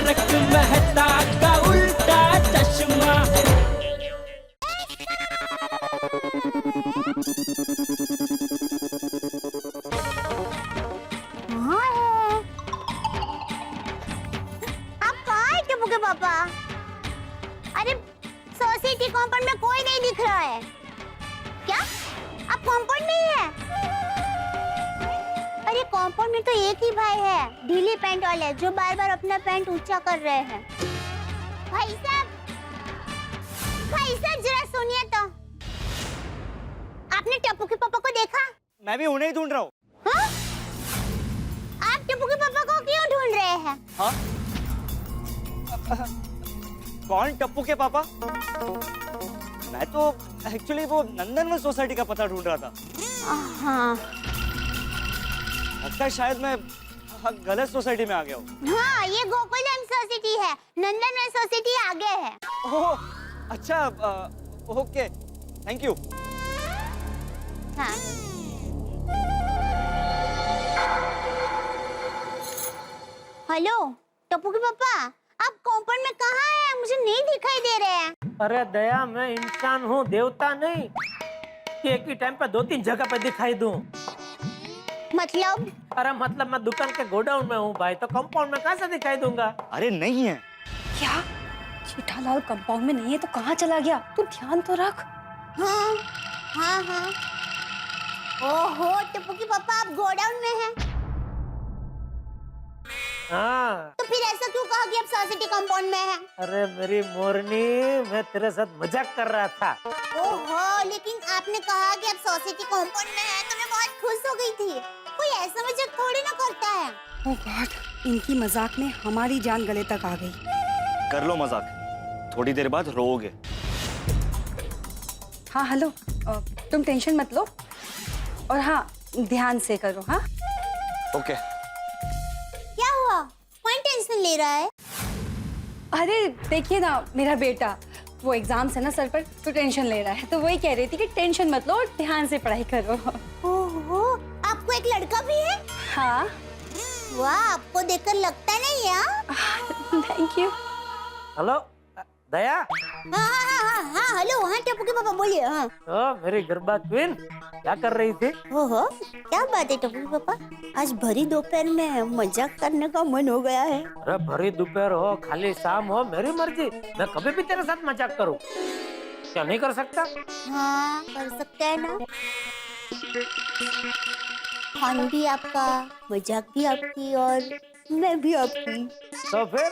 तारक मेहता का उल्टा चश्मा। आप कहाँ है टप्पू के पापा? अरे सोसाइटी कंपाउंड में कोई नहीं दिख रहा है। क्या आप कंपाउंड में ही है? अरे कंपाउंड में तो एक ही भाई है, ढीली पैंट वाले, जो बार बार अपना पैंट ऊंचा कर रहे हैं। भाई साहब जरा सुनिए तो। आपने टप्पू के पापा को देखा? मैं भी उन्हें ही ढूंढ रहा हूँ। हाँ? आप टप्पू के पापा को क्यों ढूंढ रहे हैं? हाँ? कौन टप्पू के पापा? मैं तो एक्चुअली वो नंदनवन सोसाइटी का पता ढूंढ रहा था। हाँ लगता है शायद मैं गलत सोसाइटी में आ गया हूँ। हाँ, ये गोकुलधाम सोसाइटी है, नंदनवन सोसाइटी आगे है। ओह अच्छा, ओके, थैंक यू। हाँ। हेलो टप्पू के पापा, आप कंपाउंड में कहाँ हैं? मुझे नहीं दिखाई दे रहे हैं। अरे दया, मैं इंसान हूँ, देवता नहीं कि एक ही टाइम पे 2-3 जगह पे दिखाई दूं। मतलब? अरे मतलब मैं दुकान के गोडाउन में हूँ भाई, तो कंपाउंड में कहाँ से दिखाई दूंगा? अरे नहीं है। क्या जेठालाल कंपाउंड में नहीं है तो कहाँ चला गया? तू ध्यान तो रख। हाँ हाँ हाँ। ओहो टप्पू के पापा, आप गोडाउन में हैं? हाँ। तो फिर ऐसा क्यों कहा कि आप सोसाइटी कंपाउंड में हैं? अरे मेरी मोरनी, मैं तेरे साथ मजाक कर रहा था। ओहो, लेकिन आपने कहा कि आप सोसाइटी कंपाउंड में हैं, तो मैं बहुत खुश हो गई थी। कोई ऐसा मजाक थोड़ी ना करता है। ओह गॉड, इनकी मजाक में हमारी जान गले तक आ गई। कर लो मजाक, थोड़ी देर बाद रोओगे। हाँ हेलो, तुम टेंशन मत लो और हाँ ध्यान से करो। हाँ ओके। क्या हुआ? कौन टेंशन ले रहा है? अरे देखिए ना, मेरा बेटा वो एग्जाम है ना सर पर, तो टेंशन ले रहा है, तो वही कह रही थी कि टेंशन मत लो और ध्यान से पढ़ाई करो। ओहो, आपको एक लड़का भी है? हाँ। वाह, आपको देखकर लगता नहीं है। Thank you. हेलो दया। हाँ हाँ हाँ हाँ, हेलो, हाँ टप्पू के पापा बोलिए। हाँ तो मेरी गरबा क्वीन क्या कर रही थी? ओहो, क्या बात है टप्पू के पापा, आज भरी दोपहर में मजाक करने का मन हो गया है। अरे भरी दोपहर हो, खाली शाम हो, मेरी मर्जी, मैं कभी भी तेरे साथ मजाक करूं। क्या नहीं कर सकता? हाँ कर सकते हैं ना। फन भी आपका, मजाक भी आपकी और मैं भी आपकी। तो फिर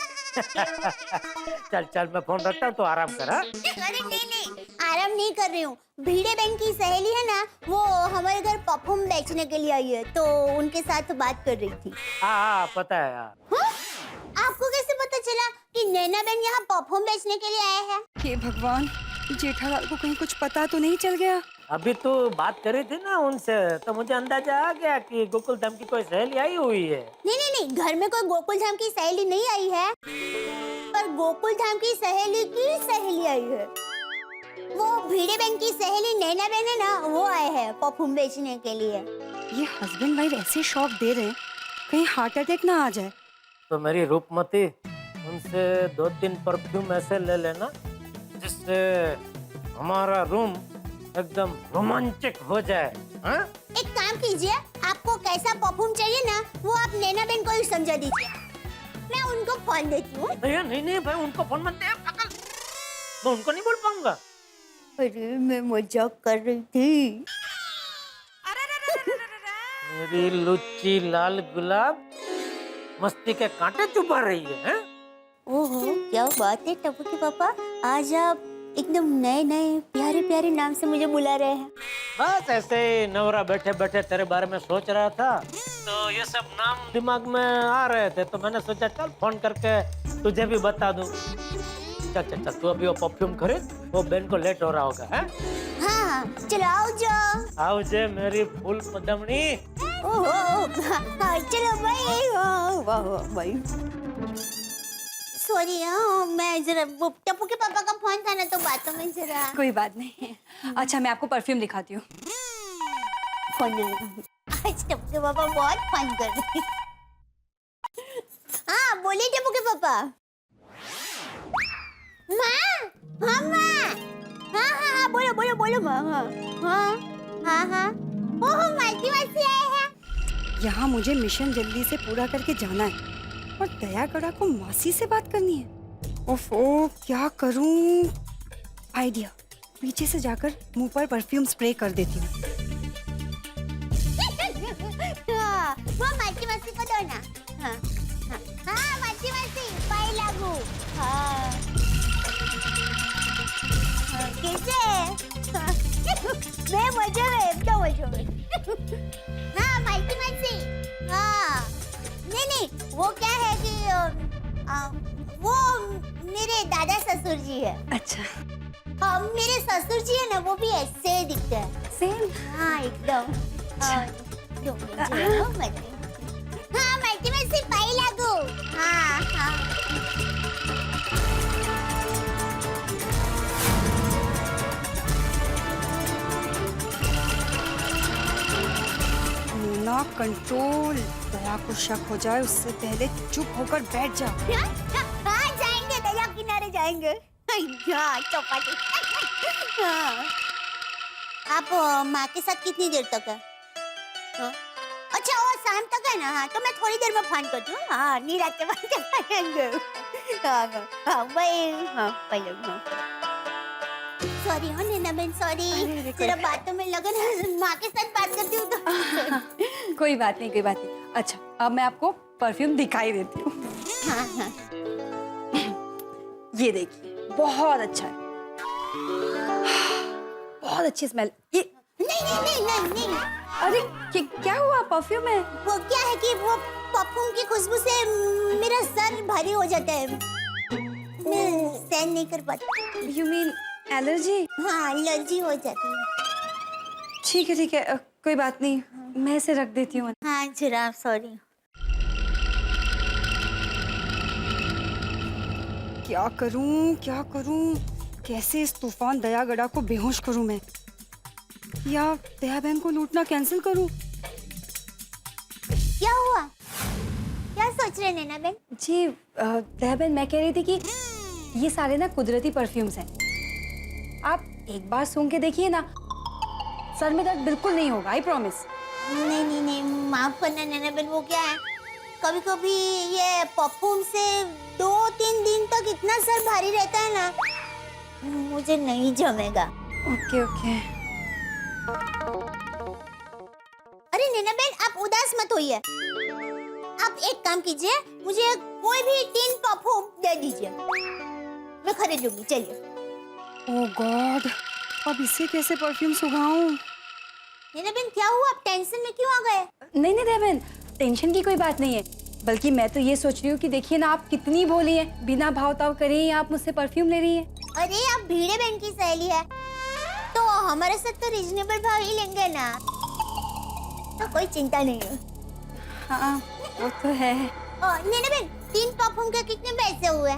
चल चल, मैं फोन रखता हूँ, तो आराम कर। हाँ? अरे नहीं, आराम नहीं कर रही हूँ। भिड़े बहन की सहेली है ना, वो हमारे घर परफ्यूम बेचने के लिए आई है, तो उनके साथ बात कर रही थी। हाँ पता है यार। हाँ? आपको कैसे पता चला कि नैना बहन यहाँ परफ्यूम बेचने के लिए आए हैं? हे भगवान, जेठालाल को कहीं कुछ पता तो नहीं चल गया? अभी तो बात करी थी ना उनसे, तो मुझे अंदाजा आ गया कि गोकुल धाम की कोई सहेली आई हुई है। नहीं, घर में कोई गोकुल धाम की सहेली नहीं आई है, पर गोकुल धाम की सहेली आई है। वो भिड़े बहन की सहेली नैना बहन है ना, वो आए हैं परफ्यूम बेचने के लिए। ये हस्बैंड वाइफ ऐसे शॉक दे रहे हैं, कहीं हार्ट अटैक ना आ जाए। तो मेरी रूपमती, उनसे 2-3 परफ्यूम ऐसे ले लेना जिससे हमारा रूम एकदम रोमांचक हो जाए। हाँ? एक काम कीजिए, आपको कैसा परफ्यूम चाहिए ना, वो आप नैना बहन को ही समझा दीजिए। मैं उनको फोन देती हूँ। नहीं भाई, उनको फोन मत दे पागल। मैं उनको नहीं बोल पाऊंगा। अरे मैं मजाक कर रही थी। मेरी लुच्ची लाल गुलाब मस्ती के कांटे चुभा रही है, हैं? ओहो, क्या बात है टप्पू के पापा, आज आप एकदम नए प्यारे नाम से मुझे बुला रहे हैं। बस ऐसे ही नवरा बैठे बैठे तेरे बारे में सोच रहा था, तो ये सब नाम दिमाग में आ रहे थे, तो मैंने सोचा चल फोन करके तुझे भी बता दूं। चल तू अभी वो परफ्यूम खरीद, वो बहन को लेट हो रहा होगा। है? हाँ चलो आओ जाओ। आओ जे मेरी फूल पदमनी। ओहो, हाँ, चलो भाई। सॉरी, मैं जरा वो टप्पू के पापा का फोन था ना, तो बातों में जरा। कोई बात नहीं। अच्छा मैं आपको परफ्यूम दिखाती हूँ। फोन आज टप्पू के पापा बहुत फन कर रहे हैं। हाँ बोलिए टप्पू के पापा। माँ, हाँ माँ, हाँ हाँ हाँ, बोलो बोलो बोलो माँ, हाँ हाँ हाँ हाँ, ओह मालती मासी आए हैं। यहाँ मुझे मिशन जल्दी से पूरा करके जाना है और दया गड़ा को मासी से बात करनी है। ओफो, क्या करूं? आइडिया, पीछे से जाकर मुंह पर परफ्यूम स्प्रे कर देती हूँ। हाँ, वो मालती मासी को दो ना। हाँ हाँ हाँ, मालती मासी पाई लागू। हाँ हाँ, कैसे? हाँ, मैं मजे में, एकदम मजे में। हाँ मालती मासी, हाँ नहीं नहीं, वो क्या है कि वो मेरे दादा ससुर जी है। अच्छा, हाँ मेरे ससुर जी है ना, वो भी ऐसे ही दिखते हैं। सेम। हाँ एकदम। हाँ मालती मासी पाई लागू। हाँ हाँ ना कंट्रोल, दया को शक हो जाए उससे पहले चुप होकर बैठ जा। हाँ जाएंगे, दरिया किनारे जाएंगे। हाँ चौपाटी। हाँ आप माँ के साथ कितनी देर तक है? हाँ? अच्छा वो शाम तक है ना? हाँ तो मैं थोड़ी देर में फोन करती हूँ। हाँ नीरज के बाद जाएंगे। हाँ हाँ भाई, हाँ पहले हाँ। सॉरी हाँ नैना बहन, सॉरी, जरा बातों में लगन, माँ के साथ बात करती हूँ तो। कोई बात नहीं, कोई बात नहीं। अच्छा, अब मैं आपको परफ्यूम दिखाई देती हूँ। हाँ हाँ ये देखिए, बहुत अच्छा है, बहुत अच्छी स्मेल। ये नहीं नहीं नहीं नहीं नहीं, अरे क्या हुआ? परफ्यूम है। वो क्या है कि वो परफ्यूम की खुशबू से मेरा सर भारी हो जाता है, मैं सहन नहीं कर पाती। You mean allergy? हाँ एलर्जी हो जाती है। ठीक है ठीक है, कोई बात नहीं, मैं इसे रख देती हूँ। हाँ जरा सॉरी। क्या करूं, क्या करूं? कैसे इस तूफान दया गड़ा को बेहोश करूं मैं, या दया बहन को लूटना कैंसिल करूं? क्या हुआ? क्या सोच रहे नैना बहन? जी दया बहन, मैं कह रही थी कि ये सारे ना कुदरती परफ्यूम्स हैं, आप एक बार सूंघ के देखिए ना, सर में दर्द बिल्कुल नहीं होगा, आई प्रॉमिस। नहीं नहीं नहीं, माफ करना नैना बहन, वो क्या है कभी कभी ये परफ्यूम से 2-3 दिन तक इतना सर भारी रहता है ना, मुझे नहीं जमेगा। Okay okay. अरे नैना बहन आप उदास मत होइए, आप एक काम कीजिए, मुझे कोई भी 3 परफ्यूम दे दीजिए, मैं खरीद लूंगी। चलिए। ओह गॉड, अब इसे कैसे परफ्यूम सुखाऊं? नैना बहन क्या हुआ, आप टेंशन में क्यों आ गए? नहीं नहीं दया बहन, टेंशन की कोई बात नहीं है, बल्कि मैं तो ये सोच रही हूँ कि देखिए ना, आप कितनी भोली हैं, बिना भाव ताव करे ही आप मुझसे परफ्यूम ले रही हैं। अरे आप भीड़े बहन की सहेली है तो हमारे साथ तो रीजनेबल भाव ही लेंगे ना, तो कोई चिंता नहीं है। हाँ वो तो है। नैना बहन 3 परफ्यूम के कितने पैसे हुए?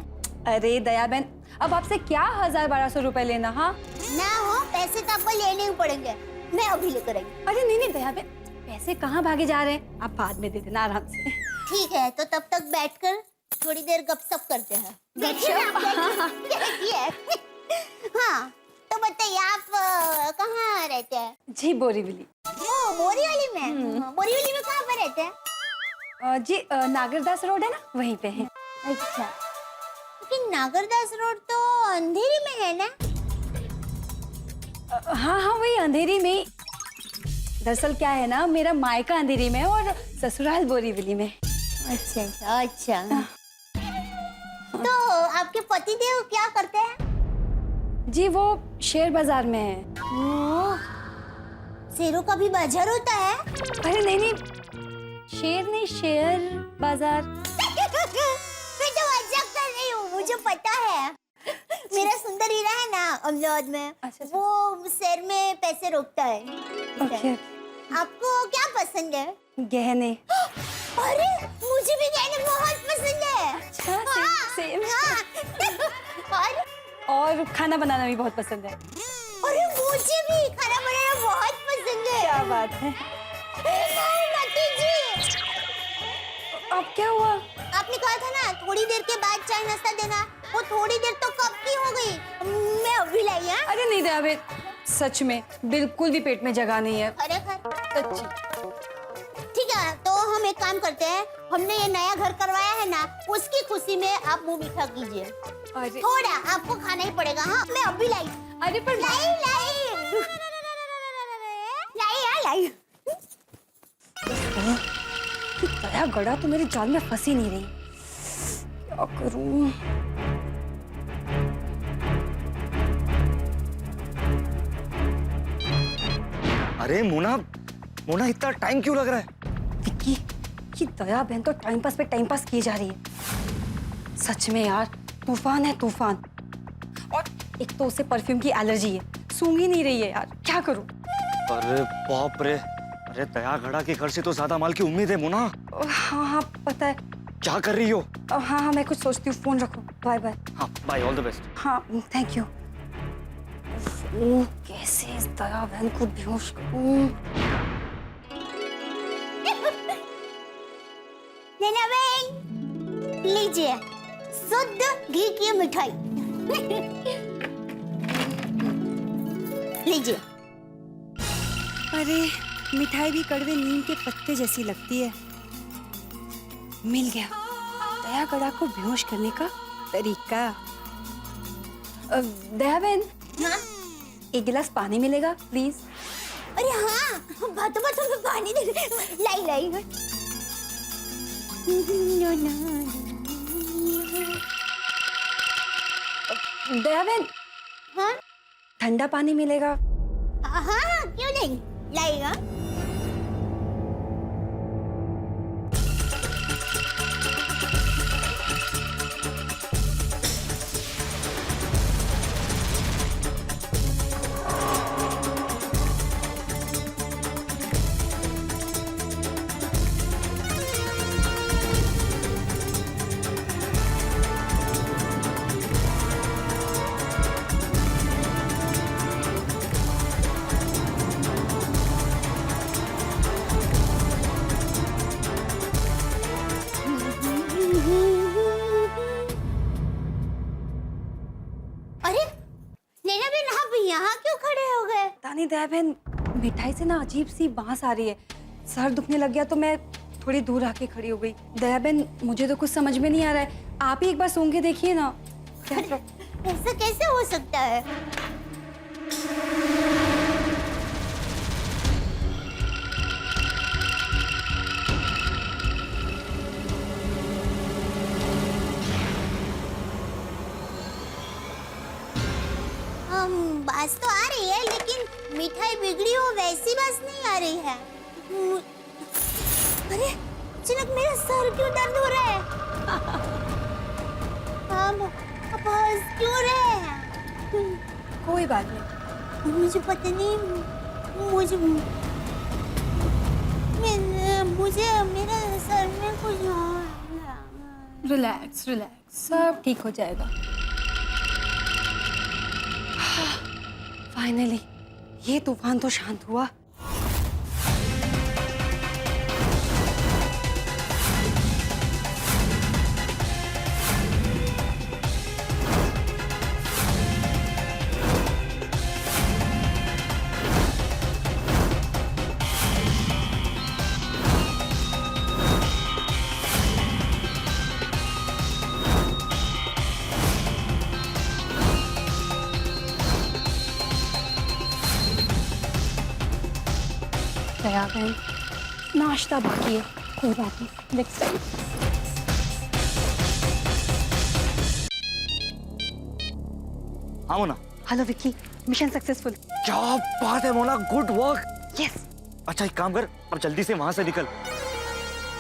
अरे दया बहन, अब आपसे क्या 1000-1200 रुपए लेना? हाँ ना हो पैसे तो आपको लेने ही पड़ेंगे, मैं अभी लेकर आई। अरे नहीं नहीं दया बहन, पैसे कहाँ भागे जा रहे हैं, आप बाद में दे देना आराम से। ठीक है, तो तब तक बैठकर थोड़ी देर गपशप करते हैं। हाँ तो बताइए आप कहाँ रहते हैं? जी बोरीवली। ओ बोरीवली में? बोरीवली में कहाँ पर रहते हैं? जी नागरदास रोड है ना, वहीं पे है। अच्छा, लेकिन नागरदास रोड तो अंधेरी में है ना? हाँ हाँ वही अंधेरी में। दरअसल क्या है ना, मेरा मायका अंधेरी में है और ससुराल बोरीवली में। अच्छा अच्छा अच्छा। तो आपके पतिदेव क्या करते हैं? जी वो शेयर बाजार में है। शेरों का भी बाजार होता है? अरे नहीं नहीं, शेर नहीं, शेयर बाजार। मैं तो मजाक कर रही हूँ, मुझे पता है। मेरा सुंदर हीरा है ना अहमदाबाद में, अच्छा। वो शेर में पैसे रोकता है। ओके। आपको क्या पसंद है? गहने। अरे मुझे भी गहने बहुत पसंद है। अच्छा, सेम। हाँ। और खाना बनाना भी बहुत पसंद है। अरे मुझे भी खाना बनाना बहुत पसंद है। क्या बात है। मती जी, अब क्या हुआ? आपने कहा था ना थोड़ी देर के बाद चाय नाश्ता देना, वो थोड़ी देर तो कब की नहीं दया बहन, सच में बिल्कुल भी पेट में जगह नहीं है। अरे खैर, सच्ची। ठीक है, तो हम एक काम करते हैं, हमने ये नया घर करवाया है ना, उसकी खुशी में आप मुंह मीठा कीजिए। अरे थोड़ा आपको खाना ही पड़ेगा। हाँ, मैं अभी लाई। अरे पर लाई यार, लाई। दया गड़ा तो मेरे जाल में फंसी नहीं रही, क्या करूं? अरे मोना, मोना इतना टाइम क्यों लग रहा है? विक्की, ये दया बहन तो टाइम पास पे टाइम पास किए जा रही है। सच में यार, तूफान है तूफान। और एक तो उसे परफ्यूम की एलर्जी है, सूंघ ही नहीं रही है यार, क्या करूं? अरे बाप रे, अरे दया घड़ा के घर से तो ज्यादा माल की उम्मीद है मोना। हाँ हाँ पता है। क्या कर रही हो? हाँ हाँ मैं कुछ सोचती हूँ, फोन रखो, बाय बाय। हाँ बाय, ऑल द बेस्ट। हाँ थैंक यू। कैसे इस दया बहन को बेहोश करूं? नैना बहन, लीजिए शुद्ध घी की मिठाई। लीजिए। अरे मिठाई भी कड़वे नीम के पत्ते जैसी लगती है। मिल गया दया गड़ा को बेहोश करने का तरीका। दया बहन, हाँ? एक गिलास पानी मिलेगा प्लीज? अरे हाँ, बातों बातों में पानी दे। लाई लाई। दया बहन, हाँ ठंडा पानी मिलेगा? हाँ, क्यों नहीं, लाएगा। नहीं दया बहन, मिठाई से ना अजीब सी बांस आ रही है, सर दुखने लग गया तो मैं थोड़ी दूर आके खड़ी हो गई। दया बहन मुझे तो कुछ समझ में नहीं आ रहा है, आप ही एक बार सूंघ के देखिए ना। ऐसा कैसे हो सकता है? बास तो आ रही है लेकिन मिठाई बिगड़ी हो वैसी बास नहीं आ रही है। अरे अचानक मेरा सर क्यों दर्द हो रहा है? अब हंस क्यों रहे हैं? कोई बात नहीं, मुझे पता नहीं, मुझे मेरा सर में कुछ हो। रिलैक्स रिलैक्स, सब ठीक हो जाएगा। फाइनली ये तूफान तो शांत हुआ। दया बहन नाश्ता बाकी है, कोई बात नहीं, नेक्स्ट टाइम। हाँ Mona. Hello Vicky, mission successful. क्या बात है मोना, गुड वर्क। यस। अच्छा एक काम कर, अब जल्दी से वहां से निकल।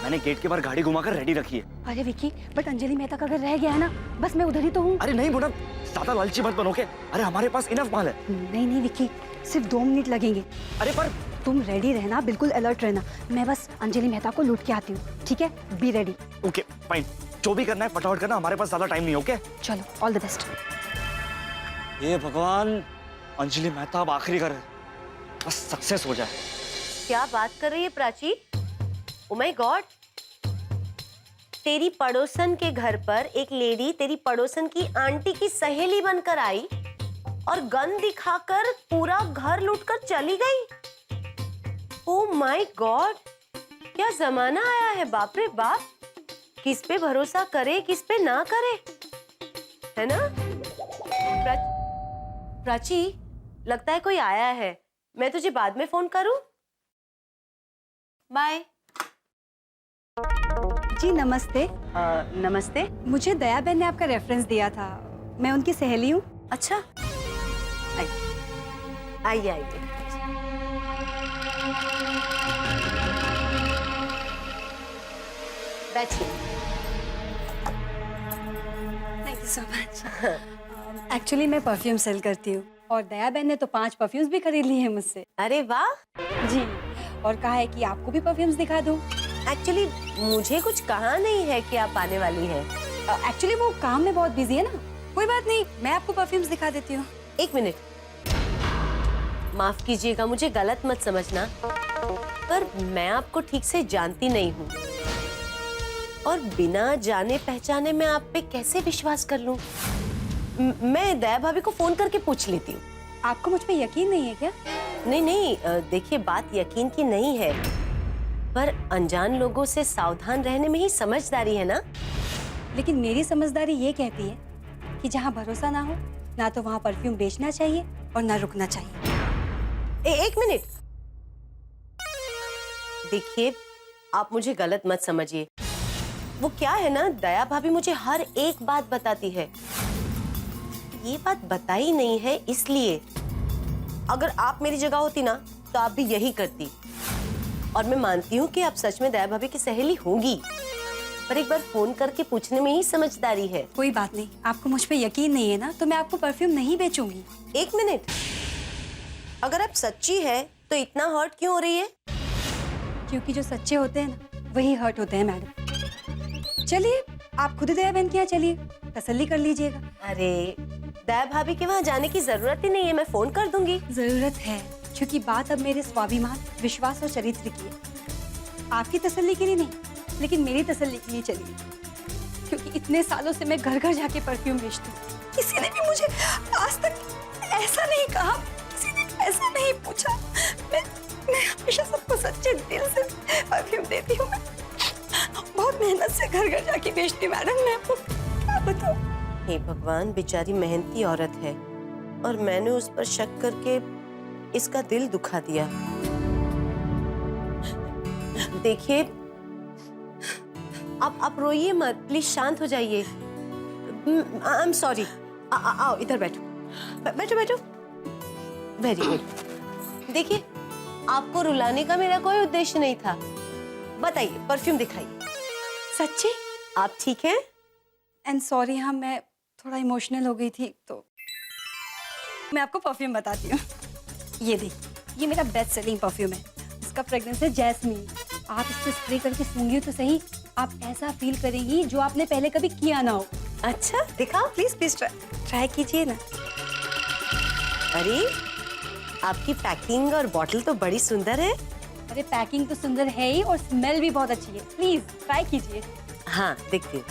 मैंने गेट के बाहर गाड़ी घुमाकर रेडी रखी है। अरे विक्की, बट अंजलि मेहता का घर रह गया है ना, बस मैं उधर ही तो हूँ। अरे नहीं मोना, ज्यादा लालची मत बनो के। अरे हमारे पास इनफ माल है। नहीं नहीं विक्की, सिर्फ 2 मिनट लगेंगे। अरे पर तुम रेडी रहना, बिल्कुल अलर्ट रहना, मैं बस अंजलि मेहता को लूट के आती हूँ, ठीक है? Be ready. ओके फाइन, जो भी करना है फटाफट करना, हमारे पास ज्यादा टाइम नहीं। ओके चलो, ऑल द बेस्ट। ये भगवान, अंजलि मेहता अब आखिरी कर, बस सक्सेस हो जाए। क्या बात कर रही है प्राची? ओ माय गॉड, तेरी पड़ोसन के घर पर एक लेडी तेरी पड़ोसन की आंटी की सहेली बनकर आई और गन दिखाकर पूरा घर लूटकर चली गई। ओह माय गॉड, क्या जमाना आया है, बाप रे बाप। किस पे भरोसा करे किस पे ना करे, है ना? प्राची, लगता है कोई आया है, मैं तुझे बाद में फोन करूं? बाय। जी नमस्ते। नमस्ते। मुझे दया बहन ने आपका रेफरेंस दिया था, मैं उनकी सहेली हूँ। अच्छा, आइए आइए। बैठिए। Thank you so much. Actually मैं परफ्यूम सेल करती हूँ और दया बहन ने तो 5 परफ्यूम्स भी खरीद लिए हैं मुझसे। अरे वाह। जी, और कहा है कि आपको भी परफ्यूम्स दिखा दूँ। एक्चुअली मुझे कुछ कहा नहीं है कि आप आने वाली हैं। एक्चुअली वो काम में बहुत बिजी है ना। कोई बात नहीं, मैं आपको परफ्यूम्स दिखा देती हूँ। एक मिनट, माफ कीजिएगा, मुझे गलत मत समझना, पर मैं आपको ठीक से जानती नहीं हूँ और बिना जाने पहचाने मैं आप पे कैसे विश्वास कर लूं? मैं दया भाभी को फोन करके पूछ लेती हूँ। आपको मुझ पे यकीन नहीं है क्या? नहीं नहीं, देखिए बात यकीन की नहीं है, पर अनजान लोगों से सावधान रहने में ही समझदारी है ना। लेकिन मेरी समझदारी ये कहती है कि जहाँ भरोसा ना हो ना तो वहाँ परफ्यूम बेचना चाहिए और ना रुकना चाहिए। एक मिनट, देखिए आप मुझे गलत मत समझिए। वो क्या है ना, दया भाभी मुझे हर एक बात बताती है। ये बात बताई नहीं है इसलिए, अगर आप मेरी जगह होती ना तो आप भी यही करती। और मैं मानती हूँ कि आप सच में दया भाभी की सहेली होंगी, पर एक बार फोन करके पूछने में ही समझदारी है। कोई बात नहीं, आपको मुझ पे यकीन नहीं है ना तो मैं आपको परफ्यूम नहीं बेचूंगी। एक मिनट, अगर आप सच्ची है तो इतना हर्ट क्यों हो रही है? क्योंकि जो सच्चे होते हैं ना वही हर्ट होते हैं मैडम। चलिए आप खुद दया बहन के यहाँ चलिए, तसल्ली कर लीजिएगा। अरे दया भाभी के वहाँ जाने की जरूरत ही नहीं है, मैं फोन कर दूंगी। जरूरत है, क्योंकि बात अब मेरे स्वाभिमान, विश्वास और चरित्र की है। आपकी तसल्ली के लिए नहीं, लेकिन मेरी तसल्ली के लिए चलिए, क्योंकि इतने सालों से मैं घर घर जाके परफ्यूम बेचती हूँ। किसी ने भी मुझे आज तक ऐसा नहीं कहा, किसी ने ऐसा नहीं पूछा। मैं हमेशा सबको सच्चे दिल से परफ्यूम देती हूँ। मैं बहुत मेहनत से घर घर जाके बेचती मैडम, मैं आपको क्या बताऊँ। हे भगवान, बेचारी मेहनती औरत है और मैंने उस पर शक करके इसका दिल दुखा दिया। देखिए आप रोइए मत, प्लीज शांत हो जाइए। I am sorry. आओ इधर बैठो, बैठो बैठो। Very good. देखिए आपको रुलाने का मेरा कोई उद्देश्य नहीं था। बताइए, परफ्यूम दिखाइए। सच्ची? आप ठीक हैं? एंड सॉरी, हाँ मैं थोड़ा इमोशनल हो गई थी, तो मैं आपको परफ्यूम बताती हूँ। ये देखिए, ये मेरा बेस्ट सेलिंग परफ्यूम है। इसका फ्रेग्रेंस है जैस्मीन। आप इसको स्प्रे करके सूंघिए तो सही, आप ऐसा फील करेंगी जो आपने पहले कभी किया ना हो। अच्छा दिखाओ। प्लीज प्लीज ट्राई कीजिए ना। अरे आपकी पैकिंग और बॉटल तो बड़ी सुंदर है। अरे पैकिंग तो सुंदर है ही और स्मेल भी बहुत अच्छी है। प्लीज ट्राई कीजिए। हाँ देखती हूँ,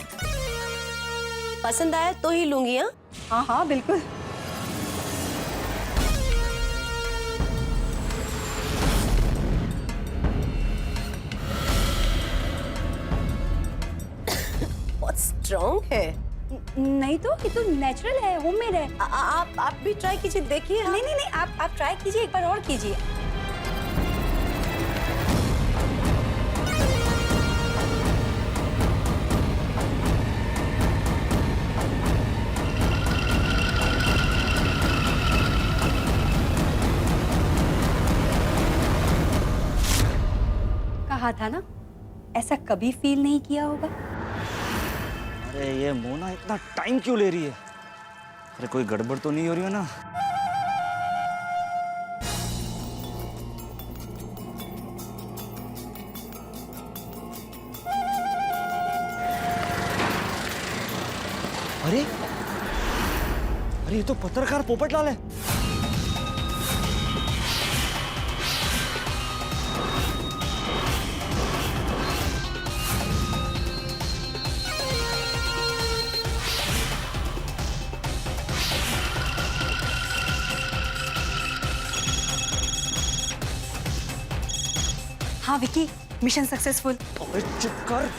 पसंद आया तो ही लूंगी। हाँ हाँ बिल्कुल। बहुत स्ट्रॉन्ग है। नहीं तो, ये तो नेचुरल है, होममेड है। आप भी ट्राई कीजिए, देखिए। नहीं नहीं नहीं, आप ट्राई कीजिए, एक बार और कीजिए। कहा था ना, ऐसा कभी फील नहीं किया होगा। अरे ये मोना इतना टाइम क्यों ले रही है? अरे कोई गड़बड़ तो नहीं हो रही है ना? अरे अरे ये तो पत्रकार पोपटलाल है। हाँ विकी, मिशन सक्सेसफुल। अबे चुप कर।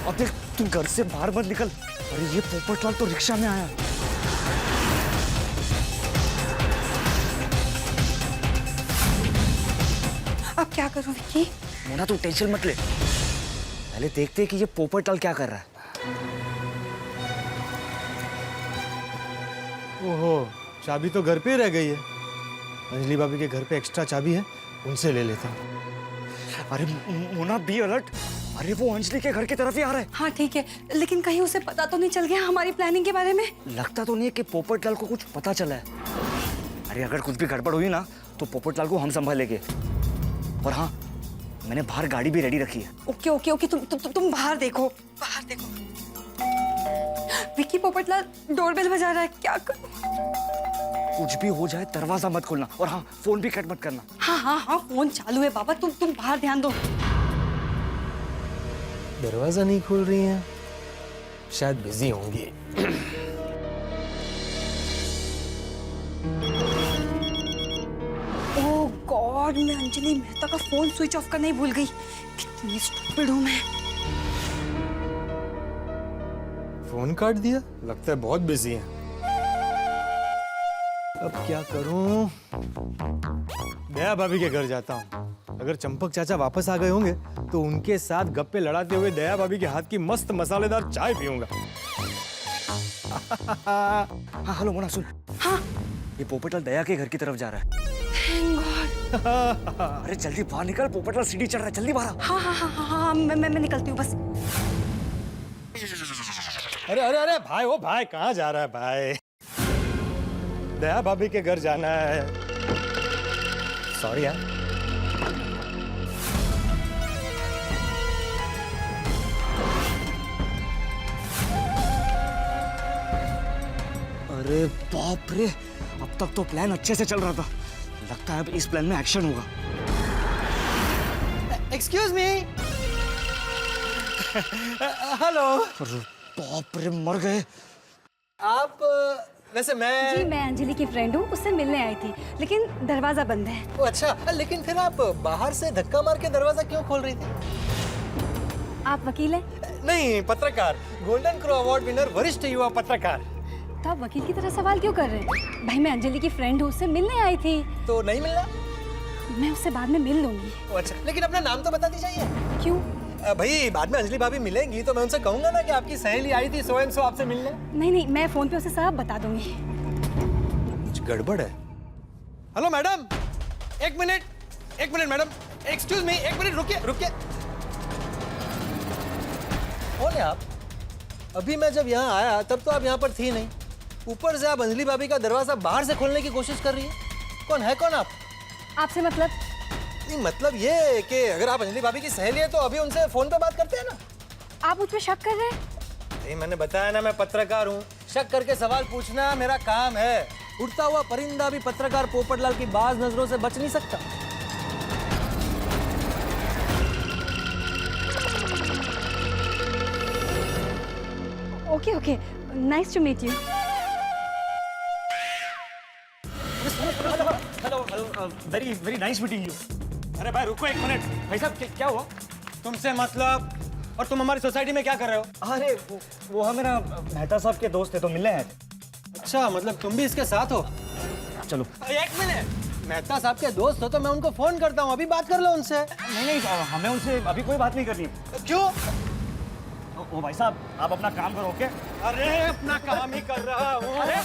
अब देख तू घर से बाहर मत निकल। अरे ये पोपटलाल तो रिक्शा में आया। अब क्या करूं विकी? मोना तू टेंशन मत ले, पहले देखते हैं कि ये पोपटलाल क्या कर रहा है। ओहो, चाबी तो घर पे ही रह गई है। अंजलि भाभी के घर पे एक्स्ट्रा चाबी है, उनसे ले लेता हूँ। अरे मोना बी अलर्ट। अरे वो अंजलि के घर की तरफ ही आ रहा है। हाँ ठीक है, लेकिन कहीं उसे पता तो नहीं चल गया हमारी प्लानिंग के बारे में? लगता तो नहीं है कि पोपटलाल को कुछ पता चला है। अरे अगर कुछ भी गड़बड़ हुई ना तो पोपटलाल को हम संभालेंगे। और हाँ, मैंने बाहर गाड़ी भी रेडी रखी है। ओके ओके ओके, तुम बाहर देखो, बाहर देखो। विकी, पोपटलाल डोरबेल बजा रहा है, क्या करूं? कुछ भी हो जाए दरवाजा मत खोलना, और हाँ फोन भी कट मत करना। हाँ हाँ हाँ, फोन चालू है बाबा, तुम बाहर ध्यान दो। दरवाजा नहीं खोल रही हैं, शायद बिजी होंगी। ओह गॉड, मैं अंजलि मेहता का फोन स्विच ऑफ करना ही भूल गई। कितनी स्टूपिड हूं मैं। फोन काट दिया, लगता है बहुत बिजी हैं। अब क्या करूं? दया भाभी के घर जाता हूं। अगर चंपक चाचा वापस आ गए होंगे तो उनके साथ गप्पे लड़ाते हुए दया भाभी के हाथ की मस्त मसालेदार चाय पीऊंगा। हाँ हेलो मोना, सुन। हाँ, ये पोपटलाल दया के घर की तरफ जा रहा है। Thank God. अरे जल्दी बाहर निकल, पोपटलाल सीढ़ी चढ़ रहा है, जल्दी बाहर आ। हाँ हाँ हाँ हाँ हाँ, मैं निकलती हूँ बस। अरे अरे अरे भाई, वो भाई कहाँ जा रहा है भाई? दया भाभी के घर जाना है। सॉरी यार। अरे बाप रे, अब तक तो प्लान अच्छे से चल रहा था। लगता है अब इस प्लान में एक्शन होगा। Excuse me. हेलो। अरे बाप रे, मर गए। आप वैसे जी, मैं मैं अंजलि की फ्रेंड हूँ, उससे मिलने आई थी, लेकिन दरवाजा बंद है। ओ, अच्छा, लेकिन फिर आप बाहर से धक्का मार के दरवाजा क्यों खोल रही थी? आप वकील हैं? नहीं, पत्रकार, गोल्डन क्रो अवार्ड विनर, वरिष्ठ युवा पत्रकार। तो आप वकील की तरह सवाल क्यों कर रहे हैं? भाई मैं अंजलि की फ्रेंड हूँ, उससे मिलने आई थी। तो नहीं मिलना? मैं उससे बाद में मिल लूंगी। ओ, अच्छा, लेकिन अपना नाम तो बता दीजिए। क्यों? भाई बाद में अंजलि भाभी मिलेंगी तो मैं उनसे कहूंगा ना कि आपकी सहेली आई थी सो एंड सो आपसे मिलने। नहीं नहीं, मैं फोन पे उसे सब बता दूंगी। कुछ गड़बड़ है। हेलो मैडम, एक मिनट मैडम, एक्सक्यूज मी, एक मिनट रुकिए। कौन है आप? अभी मैं जब यहाँ आया तब तो आप यहाँ पर थी नहीं। ऊपर से आप अंजलि भाभी का दरवाजा बाहर से खोलने की कोशिश कर रही है। कौन आप? आपसे मतलब? नहीं, मतलब ये कि अगर आप अंजलि भाभी की सहेली है तो अभी उनसे फोन पे बात करते हैं ना। आप मुझ पे शक कर रहे हैं? नहीं, मैंने बताया ना, मैं पत्रकार हूँ। शक करके सवाल पूछना मेरा काम है। उड़ता हुआ परिंदा भी पत्रकार पोपटलाल की बाज नजरों से बच नहीं सकता। Okay okay, nice to meet you. Hello, very nice meeting you. अरे भाई रुको एक मिनट। भाई साहब क्या हुआ? तुमसे मतलब, और तुम हमारी सोसाइटी में क्या कर रहे हो? अरे वो हम मेरा मेहता साहब के दोस्त थे तो मिलने आए थे। अच्छा, मतलब तुम भी इसके साथ हो? चलो। एक मिनट, मेहता साहब के दोस्त हो तो मैं उनको फोन करता हूँ, अभी बात कर लो उनसे। नहीं, हमें उनसे अभी कोई बात नहीं करनी। क्यों? ओ भाई साहब, आप अपना काम करो, ओके? अरे अपना काम ही कर रहा हूँ। अरे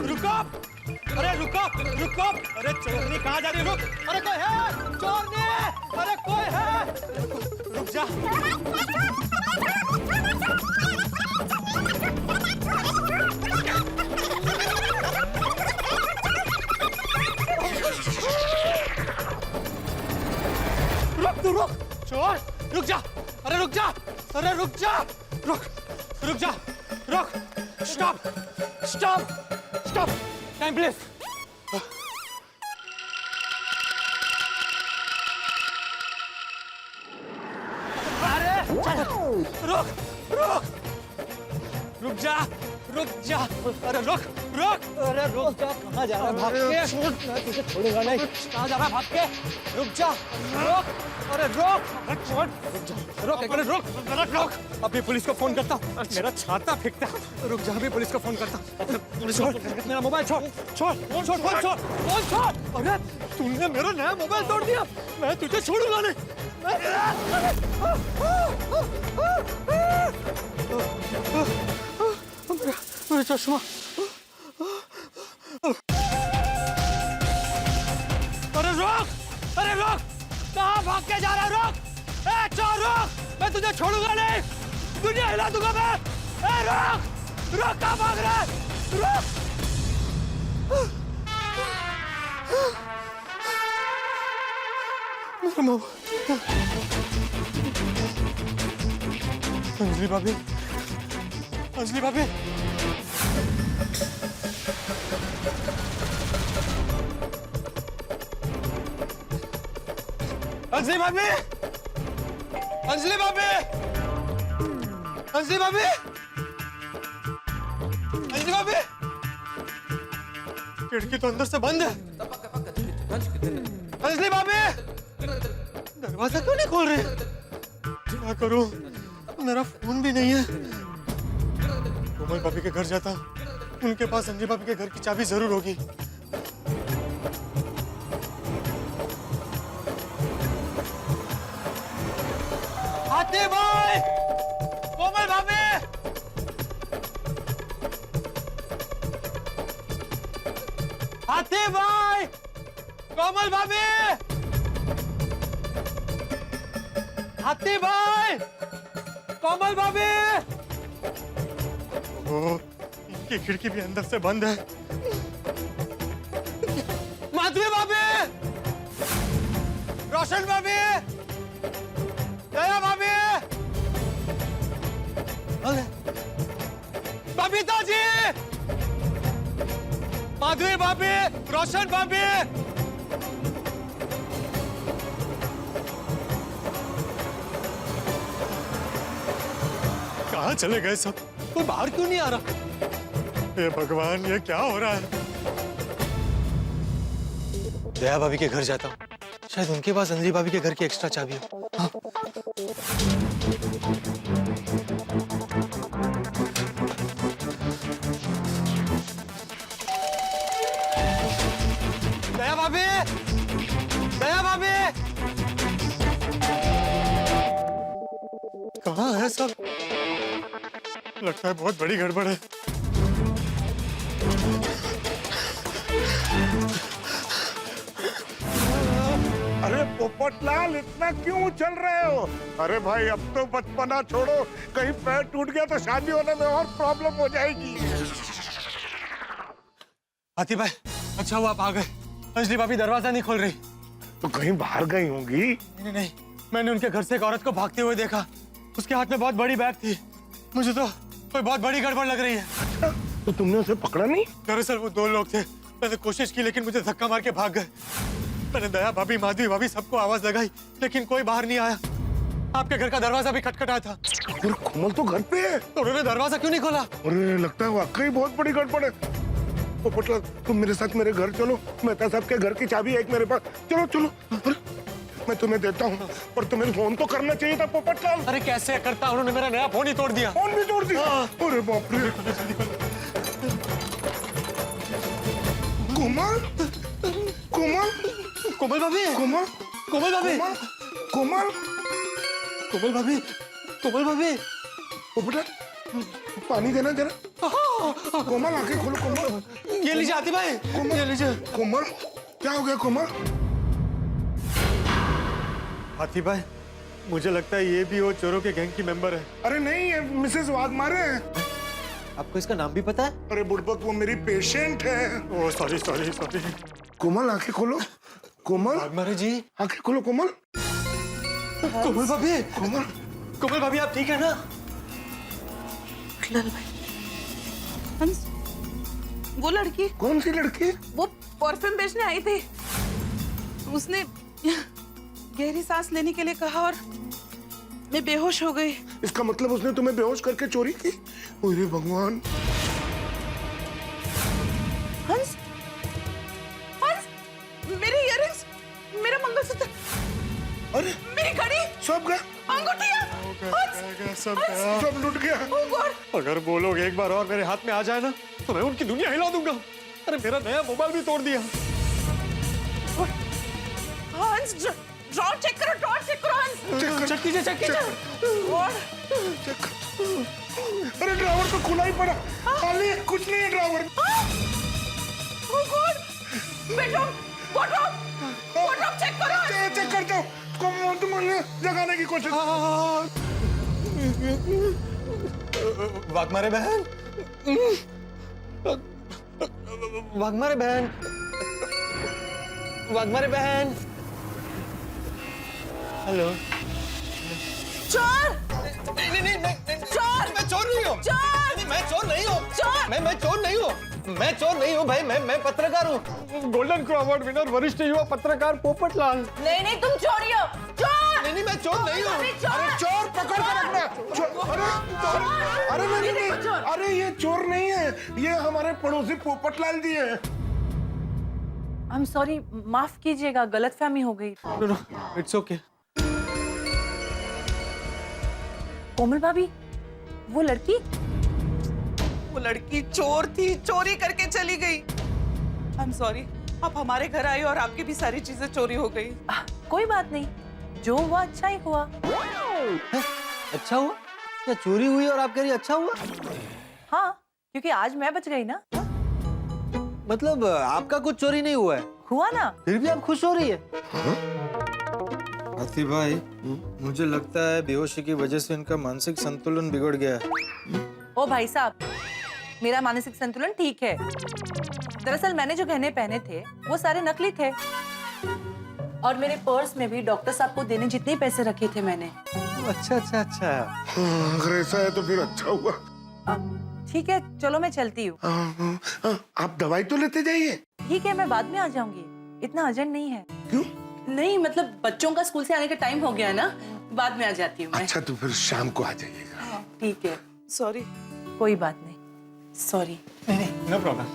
रुको। अरे रुको। अरे चोरनी कहाँ जा रही है? रुक। अरे कोई है? चोरनी! अरे कोई है? रुक जा। रुक। चोर, रुक जा। अरे रुक जा। रुक। रुक जा, रुक, stop, stop, stop, time please. रुक, रुक, रुक जा, रुक जा, अरे रुक, रुक, अरे रुक जा, कहाँ जा रहा है भाग के? मैं तुझे छोड़ूंगा नहीं, कहाँ जा रहा है भाग के? रुक जा, रुक, अरे रुक, रुक जा, रुक, अरे रुक, रुक, अभी पुलिस को फोन करता हूँ, मेरा छाता फेंकता है, रुक जा, अभी पुलिस को फोन करता हूँ, छोड़, मेरा मोबाइल छोड़, छोड़, छोड़, छोड़, छोड़, फोन छोड़, अरे तूने मेरा नया मोबाइल तोड़ दिया, मैं तुझे छोड़ूंगा नहीं, मेरा चश्मा, अरे रुक, अरे रुक, कहाँ भाग के जा रहा है? रुक, ए चोर रुक, मैं तुझे छोड़ूंगा नहीं, दुनिया हिला दूंगा मैं, ए रुक, रुक, कहाँ भाग रहा है? रुक, मेरा मोबाइल, अंजलि भाभी, अंजलि भाभी, अंजलि भाभी, अंजलि भाभी, अंजलि भाभी, अंजलि भाभी, खिड़की तो अंदर से बंद है। अंजलि भाभी, दरवाजा क्यों नहीं खोल रही? क्या करूं? मेरा फोन भी नहीं है। कोमल भाभी के घर जाता हूं, उनके पास अंजलि भाभी के घर की चाबी जरूर होगी। हाथी भाई, कोमल भाभी, हाथी भाई, कोमल भाभी, हाथी भाई, कोमल भाभी। ओह, इनकी खिड़की भी अंदर से बंद है। माधवी भाभी, रोशन भाभी, दया भाभी, बबीता जी, माधवी भाभी, रोशन भाभी, कहाँ चले गए सब? कोई बाहर क्यों नहीं आ रहा? हे भगवान, ये क्या हो रहा है? दया भाभी के घर जाता हूँ, शायद उनके पास अंजलि भाभी के घर की एक्स्ट्रा चाबी हो। हाँ। दया भाभी, दया भाभी, कहाँ है सब? लगता है बहुत बड़ी गड़बड़ है। अरे पोपटलाल, इतना क्यों उछल रहे हो? अरे भाई, अब तो बचपना छोड़ो, कहीं पैर टूट गया तो शादी होने में और प्रॉब्लम हो जाएगी। हाथी भाई, अच्छा हुआ आप आ गए। अंजलि भाभी दरवाजा नहीं खोल रही। तो कहीं बाहर गई होंगी। नहीं नहीं, मैंने उनके घर से एक औरत को भागते हुए देखा। उसके हाथ में बहुत बड़ी बैग थी। मुझे तो कोई बहुत बड़ी गड़बड़ लग रही है। अच्छा, तो तुमने उसे पकड़ा नहीं? दरअसल वो दो लोग थे, मैंने कोशिश की लेकिन मुझे धक्का मार के भाग गए। मैंने दया भाभी, माधवी भाभी सबको आवाज लगाई लेकिन कोई बाहर नहीं आया। आपके घर का दरवाजा भी खटखटाया था। अरे कोमल तो घर पे है। तो उन्होंने दरवाजा क्यों नहीं खोला? अरे लगता है वाकई बहुत बड़ी गड़बड़ है। पोपटलाल, तुम मेरे साथ मेरे घर चलो। मेहता साहब के घर की चाबी है एक मेरे पास। चलो चलो, अरे मैं तुम्हें देता हूँ, पर तुम्हें फोन तो करना चाहिए था पोपटलाल। अरे कैसे करता, उन्होंने मेरा नया फोन ही तोड़ दिया। फोन भी तोड़ दिया? अरे बाप रे। कोमल, कोमल, कोमल भाभी, कोमल, कोमल भाभी, कोमल, कोमल भाभी, कोमल भाभी, पोपटलाल पानी देना जरा। कोमल आंखें खोलो। कोमल, ये लीजिए हाथी भाई, ये लीजिए। कोमल, क्या हो गया कोमल? हाथी भाई, मुझे लगता है ये भी वो चोरों के गैंग की मेंबर है। अरे नहीं, ये मिसेस वाघमारे हैं। आपको इसका नाम भी पता है? अरे बुड़बक, वो मेरी पेशेंट है। Oh sorry sorry sorry. Komal आंखें खोलो। कोमल, वाघमारे जी, आंखें खोलो। कोमल, कोमल भाभी, कोमल, कोमल भाभी आप ठीक है ना? पोपटलाल भाई, हंस, वो लड़की, कौन सी लड़की? वो परफ्यूम बेचने आई थी। उसने गहरी सांस लेने के लिए कहा और मैं बेहोश हो गई। इसका मतलब उसने तुम्हें बेहोश करके चोरी की? अरे भगवान। हंस, हंस, मेरे इयररिंग्स, मेरा मंगलसूत्र, अरे मेरी घड़ी, सब गया, अंगूठियां, सब लुट गया। Oh God! अगर वो लोग एक बार और मेरे हाथ में आ जाए ना तो मैं उनकी दुनिया हिला दूंगा। अरे मेरा नया मोबाइल भी तोड़ दिया। हंस, ड्रॉर चेक करो, ड्रॉर चेक करो हंस। चेक कीजिए, चेक कीजिए। God! अरे ड्राइवर तो खुला ही पड़ा, खाली है, कुछ नहीं है driver. Oh God! Bedroom, wardrobe check करो। चेक करता हूँ, तुम्हें जगाने की कोशिश। वाघमारे बहन, वाघमारे बहन, वाघमारे बहन। हेलो। चोर! चोर! मैं चोर नहीं हूँ। चोर! मैं चोर नहीं हूँ। चोर! मैं चोर नहीं हूँ। मैं चोर नहीं हूँ भाई, मैं पत्रकार हूँ। गोल्डन क्रॉ अवार्ड विनर वरिष्ठ युवा पत्रकार पोपटलाल। नहीं, तुम चोरी हो। चोर! नहीं, मैं चोर नहीं हूँ। अरे चोर पकड़ कर रखना। अरे नहीं, अरे ये चोर नहीं है, ये हमारे पड़ोसी पोपटलाल जी है। I'm sorry, माफ कीजिएगा, गलतफहमी हो गई। No, it's okay. कोमल भाभी, वो लड़की? वो लड़की चोर थी, चोरी करके चली गई। I'm sorry, आप हमारे घर आए और आपकी भी सारी चीजें चोरी हो गई। कोई बात नहीं, जो हुआ अच्छा ही हुआ। अच्छा हुआ? क्या चोरी हुई और आप कह रही अच्छा हुआ? हाँ, क्योंकि आज मैं बच गई ना। मतलब आपका कुछ चोरी नहीं हुआ है? हुआ ना। फिर भी आप खुश हो रही है? हाथी भाई, मुझे लगता है बेहोशी की वजह से इनका मानसिक संतुलन बिगड़ गया है। ओ भाई साहब, मेरा मानसिक संतुलन ठीक है। दरअसल मैंने जो गहने पहने थे वो सारे नकली थे और मेरे पर्स में भी डॉक्टर साहब को देने जितने पैसे रखे थे मैंने। अच्छा। अगर ऐसा है तो फिर अच्छा हुआ। ठीक है, चलो मैं चलती हूँ। आप दवाई तो लेते जाइए। ठीक है, मैं बाद में आ जाऊंगी, इतना अर्जेंट नहीं है। क्यों? नहीं, मतलब बच्चों का स्कूल से आने का टाइम हो गया है ना, बाद में आ जाती हूँ मैं। अच्छा, तो फिर शाम को आ जाइएगा। ठीक है, सॉरी। कोई बात नहीं, सॉरी। No problem.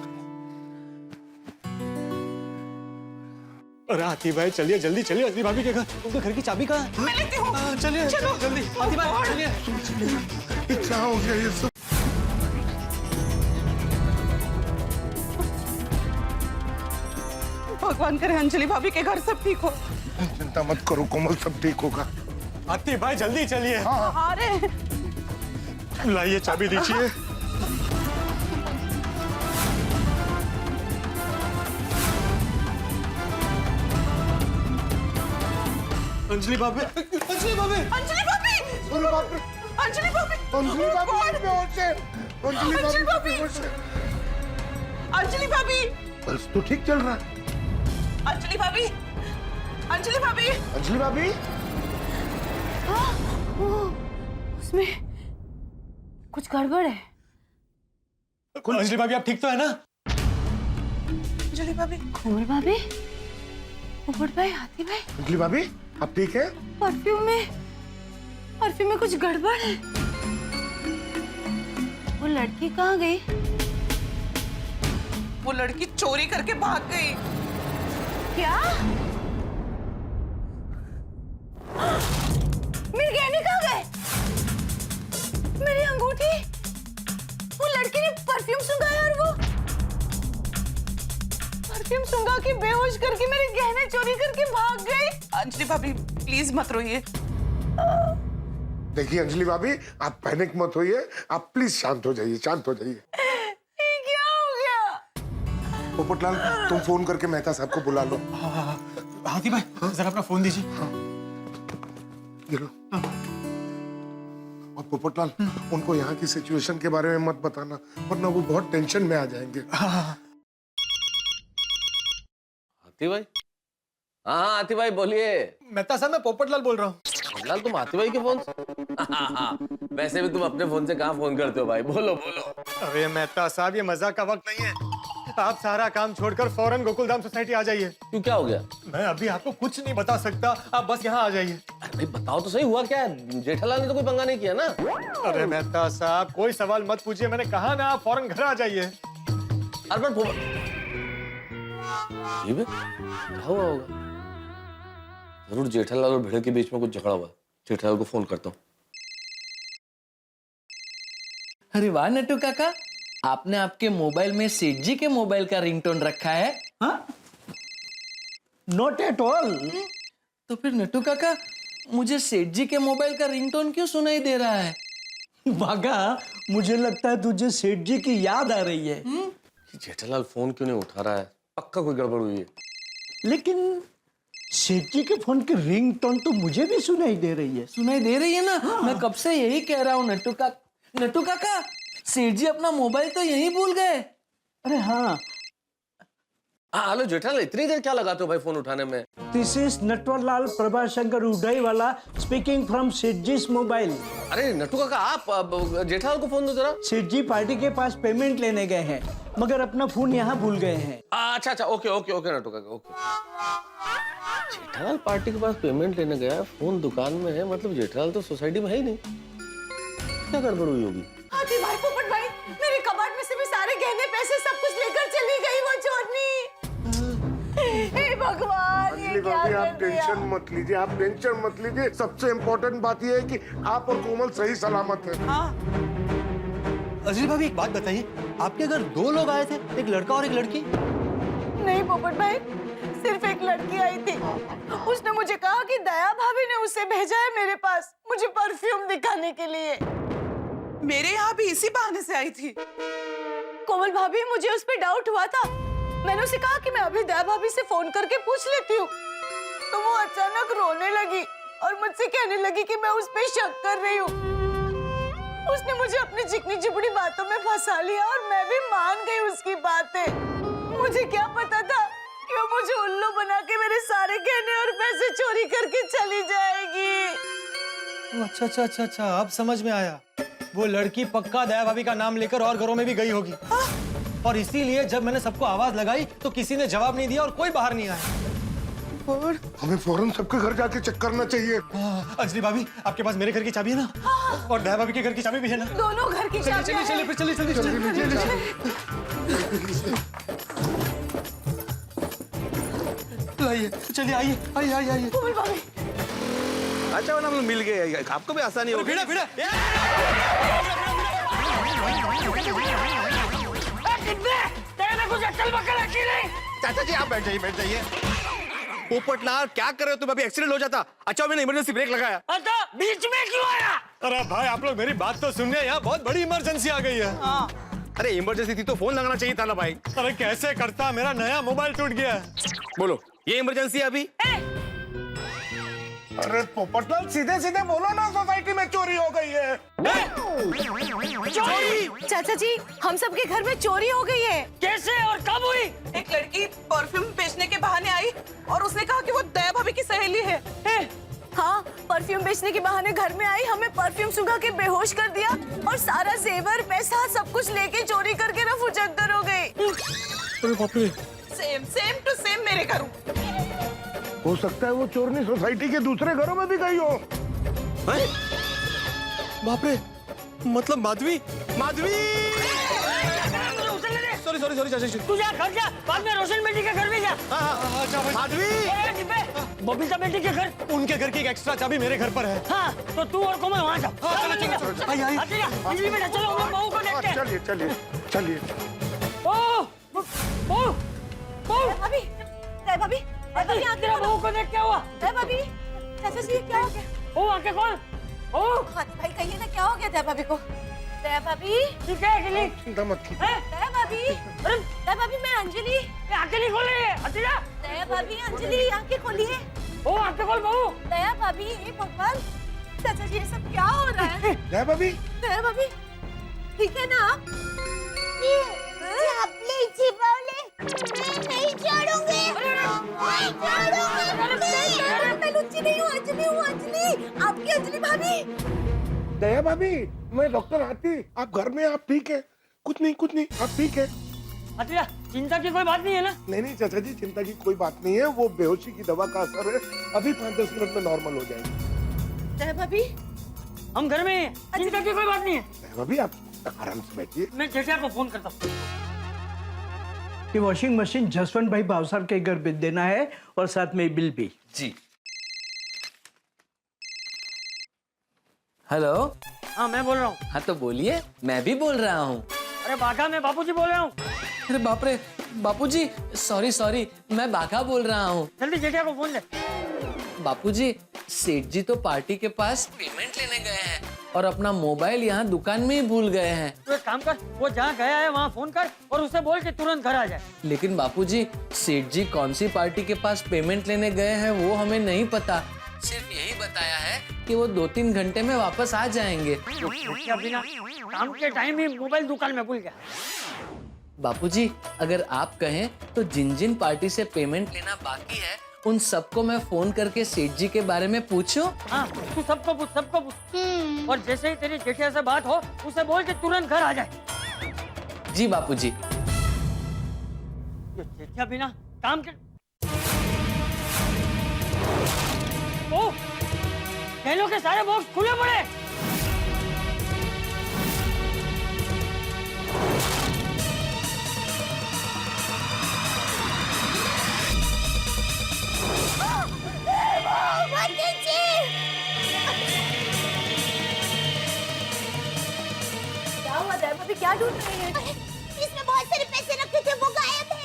अरे हाथी भाई चलिए, जल्दी चलिए, अंजलि भाभी के घर। उनके घर की चाबी कहाँ है? मैं लेती हूँ। चलिए जल्दी, हाथी भाई चलिए। क्या हो गया ये सब? भगवान करे अंजलि भाभी के घर सब ठीक हो। चिंता मत करो कोमल, सब ठीक होगा। हाथी भाई जल्दी चलिए। अरे लाइए, चाबी दीजिए। अंजलि भाभी, अंजलि भाभी, अंजलि भाभी, अरे बाप रे, अंजलि भाभी, अंजलि भाभी बेहोश है। अंजलि भाभी बेहोश है। अंजलि भाभी, बस तो ठीक चल रहा है। अंजलि भाभी, अंजलि भाभी, अंजलि भाभी, उसमें कुछ गड़बड़ है। अंजलि भाभी आप ठीक तो है ना? अंजलि भाभी, कोमल भाभी, पोपट भाई, हाथी भाई, अंजलि भाभी आप ठीक है? परफ्यूम में कुछ गड़बड़ है। वो लड़की कहाँ गई? वो लड़की चोरी करके भाग गई। क्या? मेरे गहने कहाँ गए? मेरी अंगूठी? वो लड़की ने परफ्यूम सुंघाया और वो परफ्यूम सुंघा के बेहोश करके मेरे गहने चोरी करके भाग गई। अंजलि भाभी प्लीज मत रोइए। देखिए अंजलि भाभी, आप पैनिक मत होइए, आप प्लीज शांत हो जाइए, शांत हो जाइए। क्या हो गया? पोपटलाल, तुम फोन करके मेहता साहब को बुला लो। हाथी भाई जरा अपना फोन दीजिए। ये लो। और पोपटलाल, उनको यहाँ की सिचुएशन के बारे में मत बताना, वरना वो बहुत टेंशन में आ जाएंगे। हाथी भाई, हाँ हाथी भाई बोलिए। मेहता साहब मैं पोपटलाल बोल रहा हूँ। फिलहाल तुम आते भाई के फोन से? हाँ, वैसे भी तुम अपने फोन से कहाँ फोन करते हो भाई, बोलो बोलो। अरे मेहता साहब, ये मजाक का वक्त नहीं है। आप सारा काम छोड़कर फौरन गोकुलधाम सोसाइटी आ जाइए। क्यों, क्या हो गया? मैं अभी आपको कुछ नहीं बता सकता, आप बस यहाँ आ जाइए। अरे भाई बताओ तो सही, हुआ क्या है? जेठालाल ने तो कोई पंगा नहीं किया ना? अरे मेहता साहब, कोई सवाल मत पूछिए, मैंने कहा ना, आप फौरन घर आ जाइए। अरे पर ये भी क्या हुआ होगा? जरूर जेठालाल और भिड़े के बीच में कुछ झगड़ा हुआ। जेठालाल को फोन करता हूँ। अरे वाह नट्टू काका, आपने आपके मोबाइल में सेठ जी के मोबाइल का रिंगटोन रखा है? हाँ? Not at all. तो फिर नट्टू काका, मुझे सेठ जी के मोबाइल का रिंगटोन क्यों सुनाई दे रहा है? भागा, मुझे लगता है तुझे सेठ जी की याद आ रही है। जेठालाल फोन क्यों नहीं उठा रहा है? पक्का कोई गड़बड़ हुई है। लेकिन सेठ जी के फोन की रिंगटोन तो मुझे भी सुनाई दे रही है। सुनाई दे रही है ना? हाँ। मैं कब से यही कह रहा हूँ नट्टू काका, सेठ जी अपना मोबाइल तो यहीं भूल गए। अरे हाँ। हेलो जेठालाल, इतनी देर क्या लगाते हो भाई फोन उठाने में? This is Natwarlal Prabhashankar Udaiwala speaking from Seth ji mobile. अरे नट्टू काका, आप जेठालाल को फोन दो जरा। सेठ जी पार्टी के पास पेमेंट लेने गए हैं, मगर अपना फोन यहाँ भूल गए हैं। अच्छा, ओके ओके ओके नट्टू काका, ओके। जेठालाल पार्टी के पास पेमेंट लेने गया है, फोन दुकान में है, मतलब जेठालाल तो सोसाइटी में है ही नहीं। क्या गड़बड़ हुई होगी? आदि भाई, पोपट भाई, मेरे कबाड़ में से भी सारे गहने पैसे सब कुछ लेकर चली गई वो चोरनी। हे भगवान, ये क्या भाभी, आप कर दिया? टेंशन मत लीजिए, आप टेंशन मत लीजिए। सबसे इम्पोर्टेंट बात यह है कि आप और कोमल सही सलामत है। हाँ, अजय भाभी, एक बात बताइए, आपके घर 2 लोग आए थे, एक लड़का और एक लड़की? नहीं पोपट भाई, सिर्फ एक लड़की आई थी। उसने मुझे कहा कि दया भाभी ने उसे भेजा है मेरे पास, मुझे परफ्यूम दिखाने के लिए। मेरे यहाँ भी इसी बहाने से आई थी। कोमल भाभी, मुझे उस पे डाउट हुआ था। मैंने उसे कहा कि मैं अभी दया भाभी से फोन करके पूछ लेती हूँ, तो वो अचानक रोने लगी और मुझसे कहने लगी कि मैं उस पे शक कर रही हूँ। उसने मुझे अपनी चिकनी चिपड़ी बातों में फंसा लिया और मैं भी मान गई उसकी बातें। मुझे क्या पता था कि वो मुझे उल्लू बना के मेरे सारे गहने और पैसे चोरी करके चली जाएगी। अच्छा, अब समझ में आया। वो लड़की पक्का दया भाभी का नाम लेकर और घरों में भी गई होगी। और इसीलिए जब मैंने सबको आवाज लगाई तो किसी ने जवाब नहीं दिया और कोई बाहर नहीं आया। और हमें फौरन सबके घर जाके चेक करना चाहिए। अंजलि भाभी, आपके पास मेरे घर की चाबी है ना? और दया भाभी के घर की चाबी भी है ना? दोनों घर की चाबियां हैं। लाइए, चलिए, आइए। कोमल भाभी, अच्छा ना, मिल गए, आपको भी आसानी होगी। भिड़ा। चाचा जी, आप बैठ जाइए। पोपटलाल, क्या कर रहे हो तुम? अभी एक्सीडेंट हो जाता। अच्छा, मैंने इमरजेंसी ब्रेक लगाया। बीच में क्यों आया? अरे भाई, आप लोग मेरी बात तो सुनिए, यहाँ बहुत बड़ी इमरजेंसी आ गई है। हाँ। अरे इमरजेंसी थी तो फोन लगाना चाहिए था ना भाई। अरे कैसे करता, मेरा नया मोबाइल टूट गया। बोलो, ये इमरजेंसी है अभी? अरे पोपटलाल, सीधे सीधे बोलो ना, सोसाइटी में चोरी हो गई है। चोरी? चाचा जी, हम सबके घर में चोरी हो गई है। कैसे और कब हुई? एक लड़की परफ्यूम बेचने के बहाने आई और उसने कहा कि वो दया भाभी की सहेली है। हाँ, परफ्यूम बेचने के बहाने घर में आई, हमें परफ्यूम सुंघा के बेहोश कर दिया और सारा जेवर पैसा सब कुछ लेके चोरी करके रफू चक्कर हो गई। अरे बाप रे। सेम टू सेम मेरे घर। हो सकता है वो चोरनी सोसाइटी के दूसरे घरों में भी गई हो। बाप रे, मतलब माधवी। सॉरी चाचा जी। तू जा घर जा, बाद में रोशन बेटी के घर में जा। अच्छा भाई। माधवी, बबीता बेटी के घर। उनके घर की एक एक्स्ट्रा चाबी मेरे घर पर है। हाँ, तो तू और कोमल वहाँ जाओ। चलो। आइए। अंजलि बेटा, चलो हम लोग बहू को देखते हैं। चलिए। भाभी, तेरा बहू को देख क्या हुआ? भाभी, चाचा जी, क्या हो गया? ओ आके कौन? ओ भाई, कहिए ना, क्या हो गया दया भाभी को? दया भाभी, ठीक है अकेली। चिंता मत कीजिए। दया भाभी, अरे दया भाभी, मैं अंजलि। ये अकेली खोल रही है। हटिया। दया भाभी, अंजलि, आंखें खोलिए। ओ आके खोल बहू। दया भाभी, हे भगवान, चाचा जी, ये सब क्या हो रहा है? दया भाभी, ठीक है ना आप? आपने छिपावले, मैं नहीं छोड़ूंगी। मैं लुच्ची नहीं हूँ, अंजलि हूँ, अंजलि, आपकी अंजलि भाभी। दया भाभी, मैं डॉक्टर आती, आप घर में, आप ठीक है? कुछ नहीं, आप ठीक है? अच्छा, चिंता की कोई बात नहीं है ना? नहीं चाचा जी, चिंता की कोई बात नहीं है, वो बेहोशी की दवा का असर है, अभी 5-10 मिनट में नॉर्मल हो जाएगी। दया भाभी, हम घर में हैं, चिंता की कोई बात नहीं है। दया भाभी, आप आराम से बैठिए। मैं जेठा को फोन करता हूँ। ये वॉशिंग मशीन जसवंत भाई भाव साहब के घर भेज देना है और साथ में बिल भी। जी। हेलो। हाँ, मैं बोल रहा हूँ। हाँ तो बोलिए, मैं भी बोल रहा हूँ। अरे बाघा, मैं बापूजी बोल रहा हूँ। अरे बाप रे, बापूजी, सॉरी, मैं बाघा बोल रहा हूँ। जल्दी जेठा को फोन ले। बापूजी, सेठ जी तो पार्टी के पास पेमेंट लेने गए हैं और अपना मोबाइल यहाँ दुकान में ही भूल गए हैं। तो एक काम कर, वो जहाँ गया है वहाँ फोन कर और उसे बोल के तुरंत घर आ जाए। लेकिन बापूजी, सेठ जी कौन सी पार्टी के पास पेमेंट लेने गए हैं वो हमें नहीं पता। सिर्फ यही बताया है कि वो 2-3 घंटे में वापस आ जाएंगे। क्या बिना काम के टाइम ही मोबाइल दुकान में भूल गया। बापूजी, अगर आप कहें तो जिन पार्टी से पेमेंट लेना बाकी है उन सबको मैं फोन करके सेठ जी के बारे में पूछूं? हाँ, तू सबको पूछ। और जैसे ही तेरी जेठिया से बात हो उसे बोल के तुरंत घर आ जाए। जी बापूजी। ये जेठिया बिना काम के ओ, खेलों के सारे बॉक्स खुले पड़े। क्या हुआ दया भाभी, क्या ढूंढ रही है? इसमें बहुत सारे पैसे रखे थे, वो गायब है।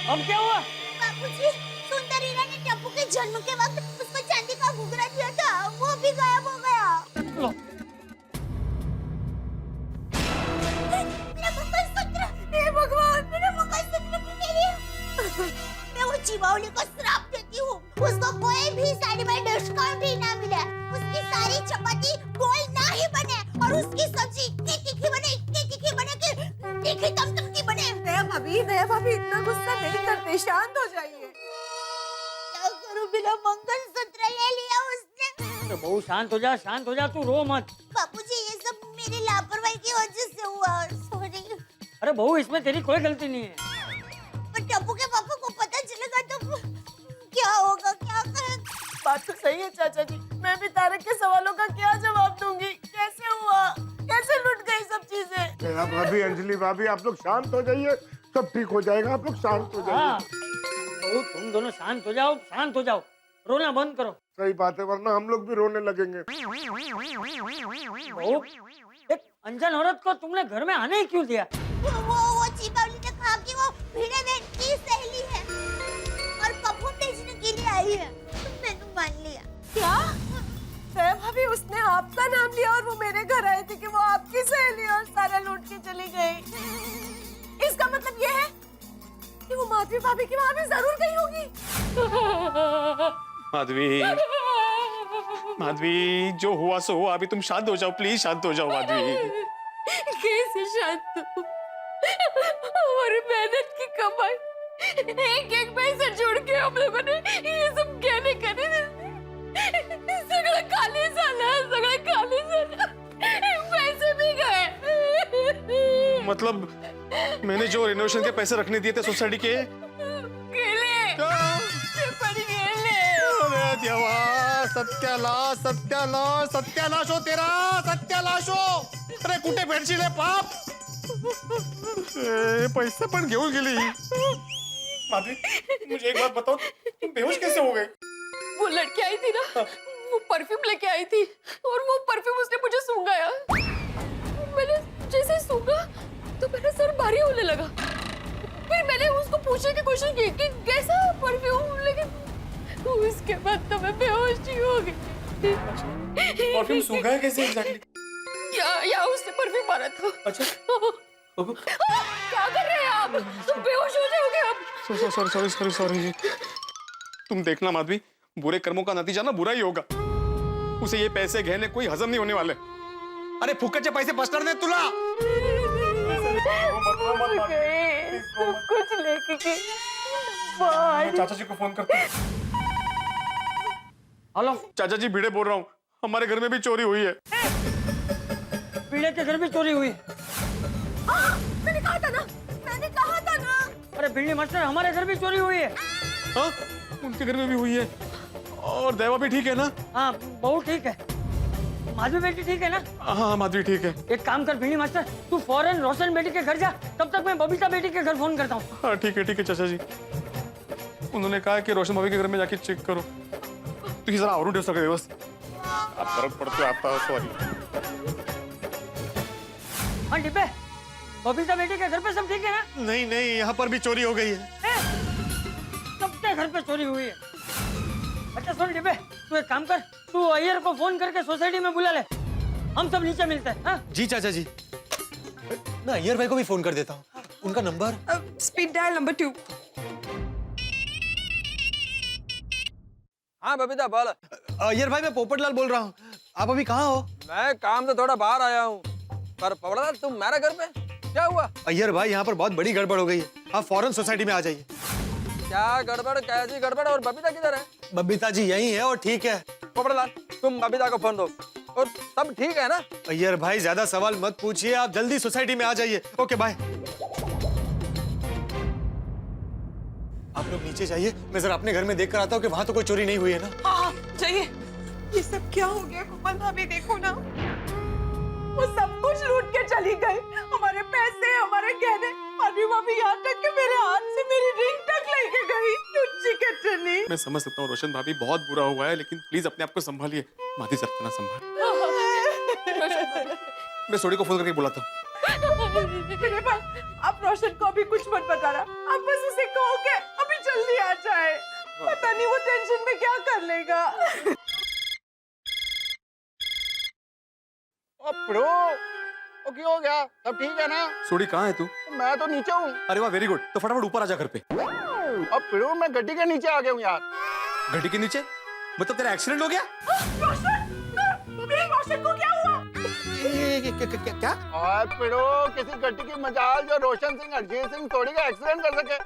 अब क्या हुआ? बापूजी, सुंदर हीरा ने टप्पू के जन्म के वक्त उसको चांदी का घुघरा दिया था, वो भी गायब हो गया। लो। मेरा मंगलसूत्र, हे भगवान, मेरा मंगलसूत्र भी नहीं। मैं वो चिवावली को श्राप देती हूँ, उसको कोई भी साड़ी में डिस्काउंट ही ना मिले, उसकी सारी चपाती गोल ना ही बने और उसकी सब्जी इतनी तीखी बने कि तीखी तमतम की बने। दया भाभी इतना गुस्सा नहीं करते, शांत हो जाइए। क्या करूं, बिना मंगलसूत्र ले लिया उसने। तो बहुत शांत हो जा, तू रो मत। बापूजी, ये सब मेरी लापरवाही की वजह से हुआ, सॉरी। अरे बहू, इसमें तेरी कोई गलती नहीं है। पर टप्पू के पापा को पता चलेगा तो क्या होगा, क्या करेंगे? बात तो सही है चाचा जी, मैं भी तारक के सवालों का क्या जवाब दूंगी? कैसे हुआ, कैसे लुट गई सब चीजें? दया भाभी, अंजलि भाभी, आप लोग शांत हो जाइए, सब ठीक हो जाएगा, आप लोग शांत हो हाँ, जाइए। बहू तुम दोनों शांत हो जाओ, रोना बंद करो। सही बात है, वरना हम लोग भी रोने लगेंगे। बहू, एक अनजान औरत को तुमने घर में आने ही क्यों दिया? वो चिपावली ने कहा कि वो भिड़े बहन की सहेली है और परफ्यूम बेचने के लिए आई है, तो मैंने मान लिया। क्या? दया भाभी, उसने आपका नाम लिया और वो मेरे घर आए थे कि वो आपकी सहेली और सारा लूट के चली गई। इसका मतलब ये है कि वो माधवी भाभी की वहां भी जरूर गई होगी। माधवी, जो हुआ सो हुआ, अभी तुम शांत हो जाओ, प्लीज शांत हो जाओ माधवी। कैसे शांत हूँ? हमारी मेहनत की कमाई, एक पैसा जोड़ के हम लोगों ने ये सब कहने करे, सगळं खाली झाला, पैसे भी गए। मतलब मैंने जो रेनोवेशन के पैसे रखने दिए थे सोसाइटी के, अरे देवा, सत्यानाश हो तेरा, सत्यानाश हो। अरे कुठे भेटशील रे पाप? पैसे पण घेऊन गेली। माधवी, मुझे एक बात बताओ, तुम बेहोश कैसे हो गए? वो लड़की आई थी ना, वो परफ्यूम लेके आई थी और वो परफ्यूम उसने मुझे सूंघाया। मैंने जैसे सूंघा तो मेरा सर भारी होने लगा। फिर मैंने उसको पूछने की कोशिश की कि कैसा परफ्यूम, लेकिन उसके बाद तो मैं बेहोश ही हो गई। परफ्यूम सूंघा है कैसे एग्जैक्टली? या उसने परफ्यूम मारा था। अच्छा। क्या कर रहे हैं आप? तुम बेहोश हो जाओगे अब। सॉरी। तुम देखना माधवी, बुरे कर्मों का नतीजा ना बुरा ही होगा। उसे ये पैसे गहने कोई हजम नहीं होने वाले। अरे फुकटचे पैसे बचणार नाही तुला। कुछ लेके की। चाचा जी को फोन करते हैं। हेलो, चाचा जी भिड़े बोल रहा हूँ, हमारे घर में भी चोरी हुई है। पीड़े के घर भी चोरी हुई। मैंने कहा था ना, मैंने कहा था ना। अरे भिंडी मास्टर, हमारे घर भी चोरी हुई है। हाँ, उनके घर में भी हुई है। और देवा भी ठीक है ना? हाँ, बहुत ठीक है। माधवी बेटी ठीक है ना? हाँ, माधवी ठीक है। एक काम कर भिंडी मास्टर, तू फौरन रोशन बेटी के घर जा, तब तक मैं बबीता बेटी के घर फोन करता हूँ। हाँ ठीक है चाचा जी। उन्होंने कहा कि रोशन भाभी के घर में जाके चेक करो। तो जरा और टेस्ट कर बस। आप फर्क पड़ते आता है, सॉरी। हाँ डिब्बे, बबीता बेटी के घर पे सब ठीक है ना? नहीं नहीं, यहाँ पर भी चोरी हो गई है। सबके घर पे चोरी हुई है। अच्छा सुन डिब्बे, तू एक काम कर, तू अय्यर को फोन करके सोसाइटी में बुला ले, हम सब नीचे मिलते हैं। हाँ? जी चाचा जी। मैं अय्यर भाई को भी फोन कर देता हूँ। उनका नंबर स्पीड डायल नंबर 2। हाँ बबीता बोल। अय्यर भाई, मैं पोपटलाल बोल रहा हूँ। आप अभी कहाँ हो? मैं काम से थोड़ा बाहर आया हूँ, पर पोपटलाल तुम मेरे घर पे क्या हुआ? अय्यर भाई, यहाँ पर बहुत बड़ी गड़बड़ हो गई है। आप फौरन सोसाइटी में आ जाइए। क्या गड़बड़, कैसी गड़बड़? और बबीता किधर है? बबीता जी यही है और ठीक है। पोपटलाल तुम बबीता को फोन दो। और सब ठीक है ना? अय्यर भाई, ज्यादा सवाल मत पूछिए, आप जल्दी सोसाइटी में आ जाइए। Okay bye. आप लोग नीचे जाइए, मैं जरा अपने घर में देख कर आता हूँ कि वहाँ तो कोई चोरी नहीं हुई है ना। हाँ चाहिए। ये सब क्या हो गया कोमल भाभी? देखो ना, वो सब कुछ लूट के चली गई, हमारे पैसे, हमारे गहने। माधवी भाभी यहाँ तक कि मेरे हाथ से मेरी रिंग तक लेके गई। लुच्ची कटनी। मैं समझ सकता हूँ रोशन भाभी, बहुत बुरा हुआ है, लेकिन प्लीज अपने आप को संभालिए। माधी जरा इतना संभाल। मैं सोडी को फोन करके बुलाता हूँ। मेरे भाई, आप रोशन को अभी कुछ मत बताना, आप बस उसे कहो कि अभी जल्दी आ जाए। पता नहीं वो टेंशन में क्या कर लेगा। ओ क्यों हो गया? सब ठीक है ना? सोडी कहाँ है तू? मैं तो नीचे हूँ। अरे वाह, वेरी गुड। तो फटाफट ऊपर आजा घर पे। अब फिर मैं गड्डी के नीचे आ गया हूँ यार। गड्डी के नीचे? मतलब तेरा एक्सीडेंट हो गया? रोशन को क्या हुआ? क्या? और फिरो किसी गड्डी की मजाल जो रोशन सिंह, अरिजीत सिंह थोड़ी का एक्सीडेंट कर सके।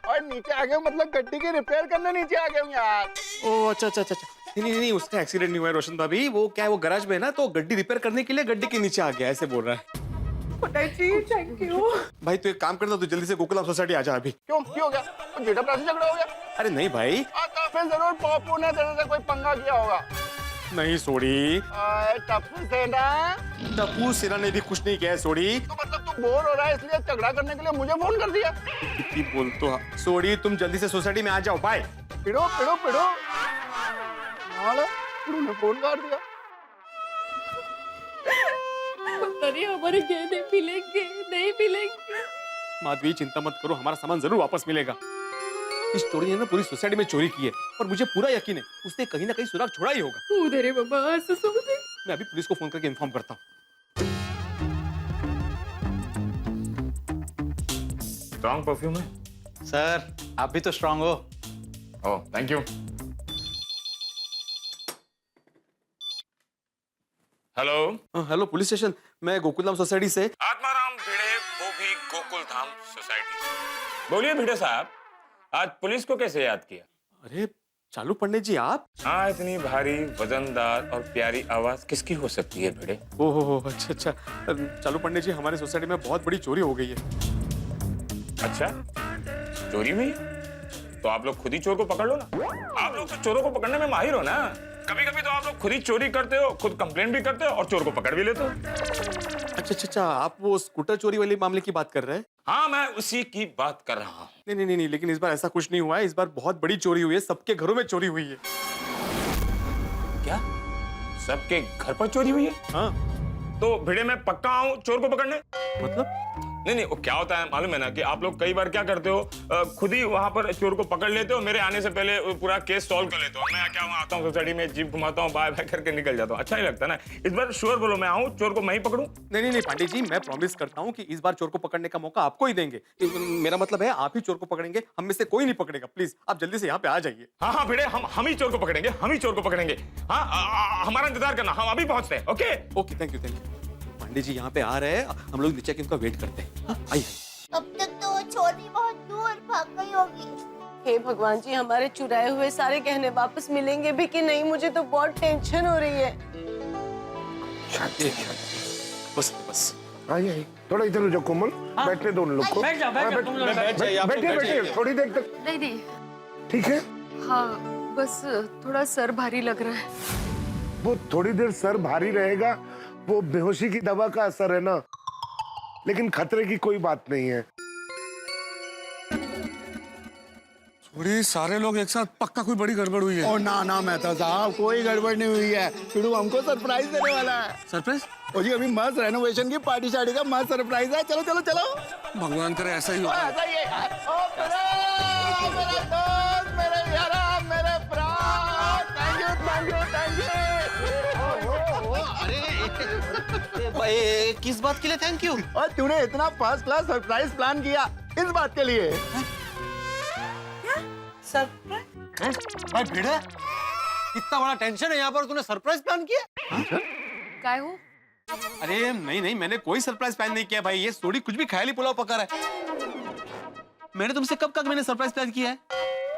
और नीचे आ गया मतलब गड्डी की रिपेयर करने नीचे आ गया हूँ यार। ओ अच्छा। नहीं, उसका एक्सीडेंट नहीं हुआ है रोशन भाभी। वो क्या है, वो गैराज में है ना, तो गड्डी रिपेयर करने के लिए गड्डी के नीचे आ गया, ऐसे बोल रहा है। Thank you. भाई तू एक काम करना, तू जल्दी से गोकुलम सोसाइटी आ जा अभी। क्यों हो गया? तो जेठा प्राची झगड़ा हो गया? अरे नहीं भाई। तो फिर जरूर पप्पू ने तेरे से कोई पंगा किया होगा। नहीं सोडी। टप्पू सेना। टप्पू सेना ने भी कुछ नहीं किया है सोडी। तो मतलब तू बोर हो रहा है इसलिए झगड़ा करने के लिए मुझे फोन कर दिया? कितनी बोल तो सोडी, तुम जल्दी से सोसाइटी में आ जाओ। बाय। पिड़ो ने फोन कर दिया। अरे हमारे गहने मिलेंगे नहीं मिलेंगे? माधवी चिंता मत करो, हमारा सामान जरूर वापस मिलेगा। इस चोरी ने ना पूरी सोसाइटी में चोरी की है और मुझे पूरा यकीन है उसने कहीं ना कहीं सुराग छोड़ा ही होगा। उधर है बाबा, मैं अभी पुलिस को फोन करके इन्फॉर्म करता हूँ। स्ट्रॉन्ग परफ्यूम है सर, आप भी तो स्ट्रांग हो। Oh thank you. Hello police station, मैं गोकुलधाम सोसाइटी से आत्माराम भिड़े, वो भी गोकुलधाम सोसाइटी से। बोलिए भिड़े साहब, आज पुलिस को कैसे याद किया? अरे चालू पंडित जी आप? हाँ, इतनी भारी वजनदार और प्यारी आवाज किसकी हो सकती है भिड़े? ओहो अच्छा। चालू पंडित जी, हमारे सोसाइटी में बहुत बड़ी चोरी हो गई है। अच्छा, चोरी हुई? तो आप लोग खुद ही चोर को पकड़ लो ना। आप लोग तो चोरों को पकड़ने में माहिर हो ना। कभी कभी तो आप लोग खुद ही चोरी करते हो, खुद कंप्लेंट भी करते हो और चोर को पकड़ भी लेते हो। अच्छा, आप वो स्कूटर चोरी वाले मामले की बात कर रहे हैं? हाँ, मैं उसी की बात कर रहा हूँ। नहीं, लेकिन इस बार ऐसा कुछ नहीं हुआ है। इस बार बहुत बड़ी चोरी हुई है, सबके घरों में चोरी हुई है। क्या? सबके घर पर चोरी हुई है? हाँ। तो भिड़े मैं पक्का आऊं चोर को पकड़ने? मतलब? नहीं, वो क्या होता है मालूम है ना कि आप लोग कई बार क्या करते हो, खुद ही वहां पर चोर को पकड़ लेते हो, मेरे आने से पहले पूरा केस सॉल्व कर लेते हो। मैं क्या वहां आता हूँ सोसाइटी में, जीप घुमाता हूँ, बाय बाय करके निकल जाता हूँ। अच्छा नहीं लगता ना। इस बार श्योर बोलो, मैं आऊँ चोर को मैं ही पकड़ूं? नहीं पांडे जी, मैं प्रॉमिस करता हूँ कि इस बार चोर को पकड़ने का मौका आपको ही देंगे। मेरा मतलब है आप ही चोर को पकड़ेंगे, हम में से कोई नहीं पकड़ेगा। प्लीज आप जल्दी से यहाँ पे आ जाइए। हाँ भिड़े, हम ही चोर को पकड़ेंगे, हम ही चोर को पकड़ेंगे। हाँ, हमारा इंतजार करना, हम अभी पहुंचते हैं। Okay thank you. Pandey ji यहाँ पे आ रहे हैं, हम लोग नीचे इनका वेट करते हैं। आइए। अब तक तो चोर भी बहुत दूर और भाग गई होगी। हे भगवान जी, हमारे चुराए हुए सारे गहने वापस मिलेंगे भी कि नहीं? मुझे तो बहुत टेंशन हो रही है। बस बस आइए थोड़ा इधर हो जाओ कोमल, बैठने दो उन लोग को। बैठ जाओ, बैठ जाओ, तुम लोग बैठ जाओ। बैठिए बैठिए थोड़ी देर तक। नहीं नहीं, ठीक है, हाँ बस थोड़ा सर भारी लग रहा है। वो थोड़ी देर सर भारी रहेगा, वो बेहोशी की दवा का असर है ना, लेकिन खतरे की कोई बात नहीं है। थोड़ी सारे लोग एक साथ, पक्का कोई बड़ी गड़बड़ हुई है। ओ ना ना मेहता साहब, कोई गड़बड़ नहीं हुई है। फिरू हमको सरप्राइज देने वाला है। सरप्राइज? ओ जी अभी मस्त रेनोवेशन की पार्टी शार्टी का मस्त सरप्राइज है। चलो चलो चलो। भगवान करे ऐसा ही हो। ऐसा ही है। ओ मेरे दोस्त, मेरे यारा, मेरे प्राण, थैंक यू। किस बात के लिए थैंक यू? और तूने इतना फर्स्ट क्लास सरप्राइज प्लान किया इस बात के लिए। भाई भिड़ा, इतना बड़ा टेंशन है यहाँ पर, तूने सरप्राइज प्लान किया? काय हो? अरे नहीं, मैंने कोई सरप्राइज प्लान नहीं किया भाई। ये सोडी कुछ भी ख्याली पुलाव पका रहा है। मैंने तुमसे कब मैंने सरप्राइज प्लान किया है?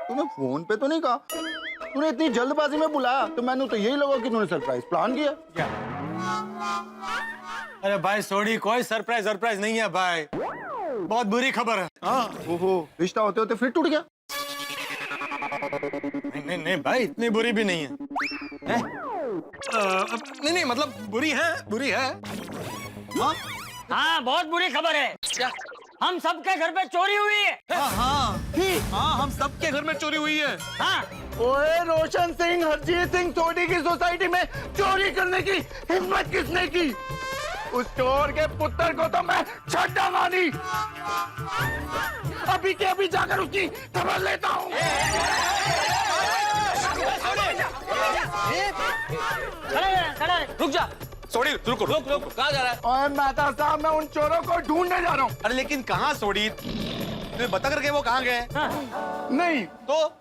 तूने फोन पे तो नहीं कहा? तूने इतनी जल्दबाजी में बुलाया तो मैंने तो यही लगा कि तूने सरप्राइज प्लान किया। क्या? अरे भाई सोडी, कोई सरप्राइज नहीं है भाई। बहुत बुरी खबर है। हाँ, ओहो, रिश्ता होते होते फिर टूट गया। नहीं भाई, इतनी बुरी भी नहीं है, हैं? नहीं मतलब बुरी है। हाँ बहुत बुरी खबर है। क्या? हम सबके घर पे चोरी हुई है। हाँ, हम सबके घर में चोरी हुई है। हाँ ओए रोशन सिंह, हरजीत सिंह सोडी की सोसाइटी में चोरी करने की हिम्मत किसने की? उस चोर के पुत्र को तो मैं छड्डा मानी। अभी के अभी जाकर उसकी खबर लेता हूँ। खड़ा रहे, रुक जा। सोडी रुको, कहाँ जा रहा है? और मेहता साहब, मैं उन चोरों को ढूंढने जा रहा हूँ। अरे लेकिन कहाँ सोडी? तुम्हें बता करके वो कहाँ गए? नहीं तो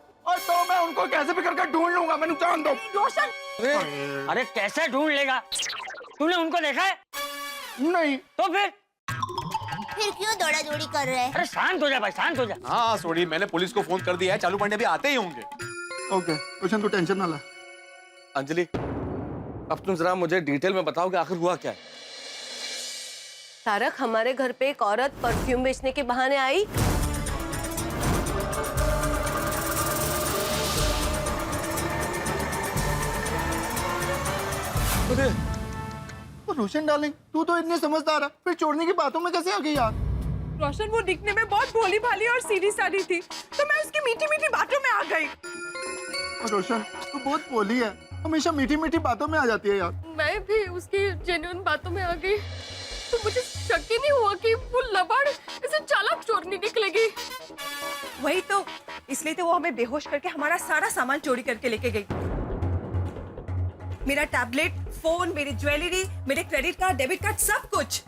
मैं उनको कैसे भी करके ढूंढ लूंगा। मैंने जान दो। रोशन, अरे कैसे ढूंढ लेगा? तूने उनको देखा है? नहीं। तो फिर क्यों दौड़ा दौड़ी कर रहे हैं? अरे शांत हो जा भाई, शांत हो जा। हाँ सोडी, मैंने पुलिस को फोन कर दिया है। चालू पांडे भी आते ही होंगे। ओके रोशन, तू टेंशन ना ला। अंजलि, अब तुम जरा मुझे डिटेल में बताओ कि आखिर हुआ क्या है। तारक, हमारे घर पे एक औरत परफ्यूम बेचने के बहाने आई। रोशन डार्लिंग, तू तो इतनी समझदार है, फिर चोरने की बातों में कैसे आ गई यार? रोशन वो दिखने में बहुत भोली भाली और सीधी सादी थी, तो मैं उसकी मीठी मीठी बातों में आ गई। रोशन, तू बहुत भोली है, हमेशा मीठी मीठी बातों में आ जाती है यार। मैं भी उसकी जेन्युइन बातों में आ गई, तो मुझे शक ही नहीं हुआ कि वो लबाड़ ऐसे चालाक चोरनी निकलेगी। वही तो, इसलिए तो वो हमें बेहोश करके हमारा सारा सामान चोरी करके लेके गई। मेरा टैबलेट, फोन, मेरी ज्वेलरी, मेरे क्रेडिट कार्ड, डेबिट कार्ड, सब कुछ।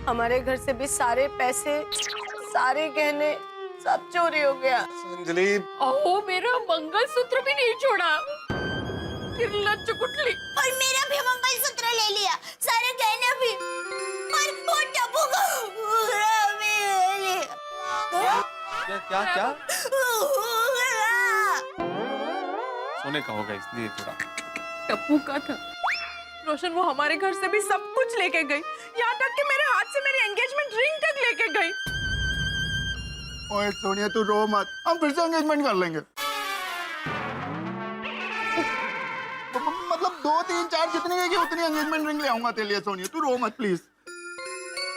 हमारे घर से भी सारे पैसे, सारे गहने, सब चोरी हो गया। अंजलि, ओह, मेरा मंगलसूत्र भी नहीं छोड़ा। निर्लज्ज कुटली। और मेरा भी मंगलसूत्र ले लिया, सारे गहने भी, और वो टप्पू का घूंघरा भी ले लिया। क्या? सोने का होगा इसलिए थोड़ा। टप्पू का था। रोशन, वो हमारे घर से भी सब कुछ लेके गई, यहाँ तक कि मेरे हाथ से मेरी एंगेजमेंट रिंग तक लेके गई। ओए सोनिया, तू रो मत, हम फिर से एंगेजमेंट कर लेंगे। मतलब 2, 3, 4 जितनी है कि उतनी एंगेजमेंट रिंग ले आऊंगा तेरे लिए। सोनिया, तू रो मत प्लीज।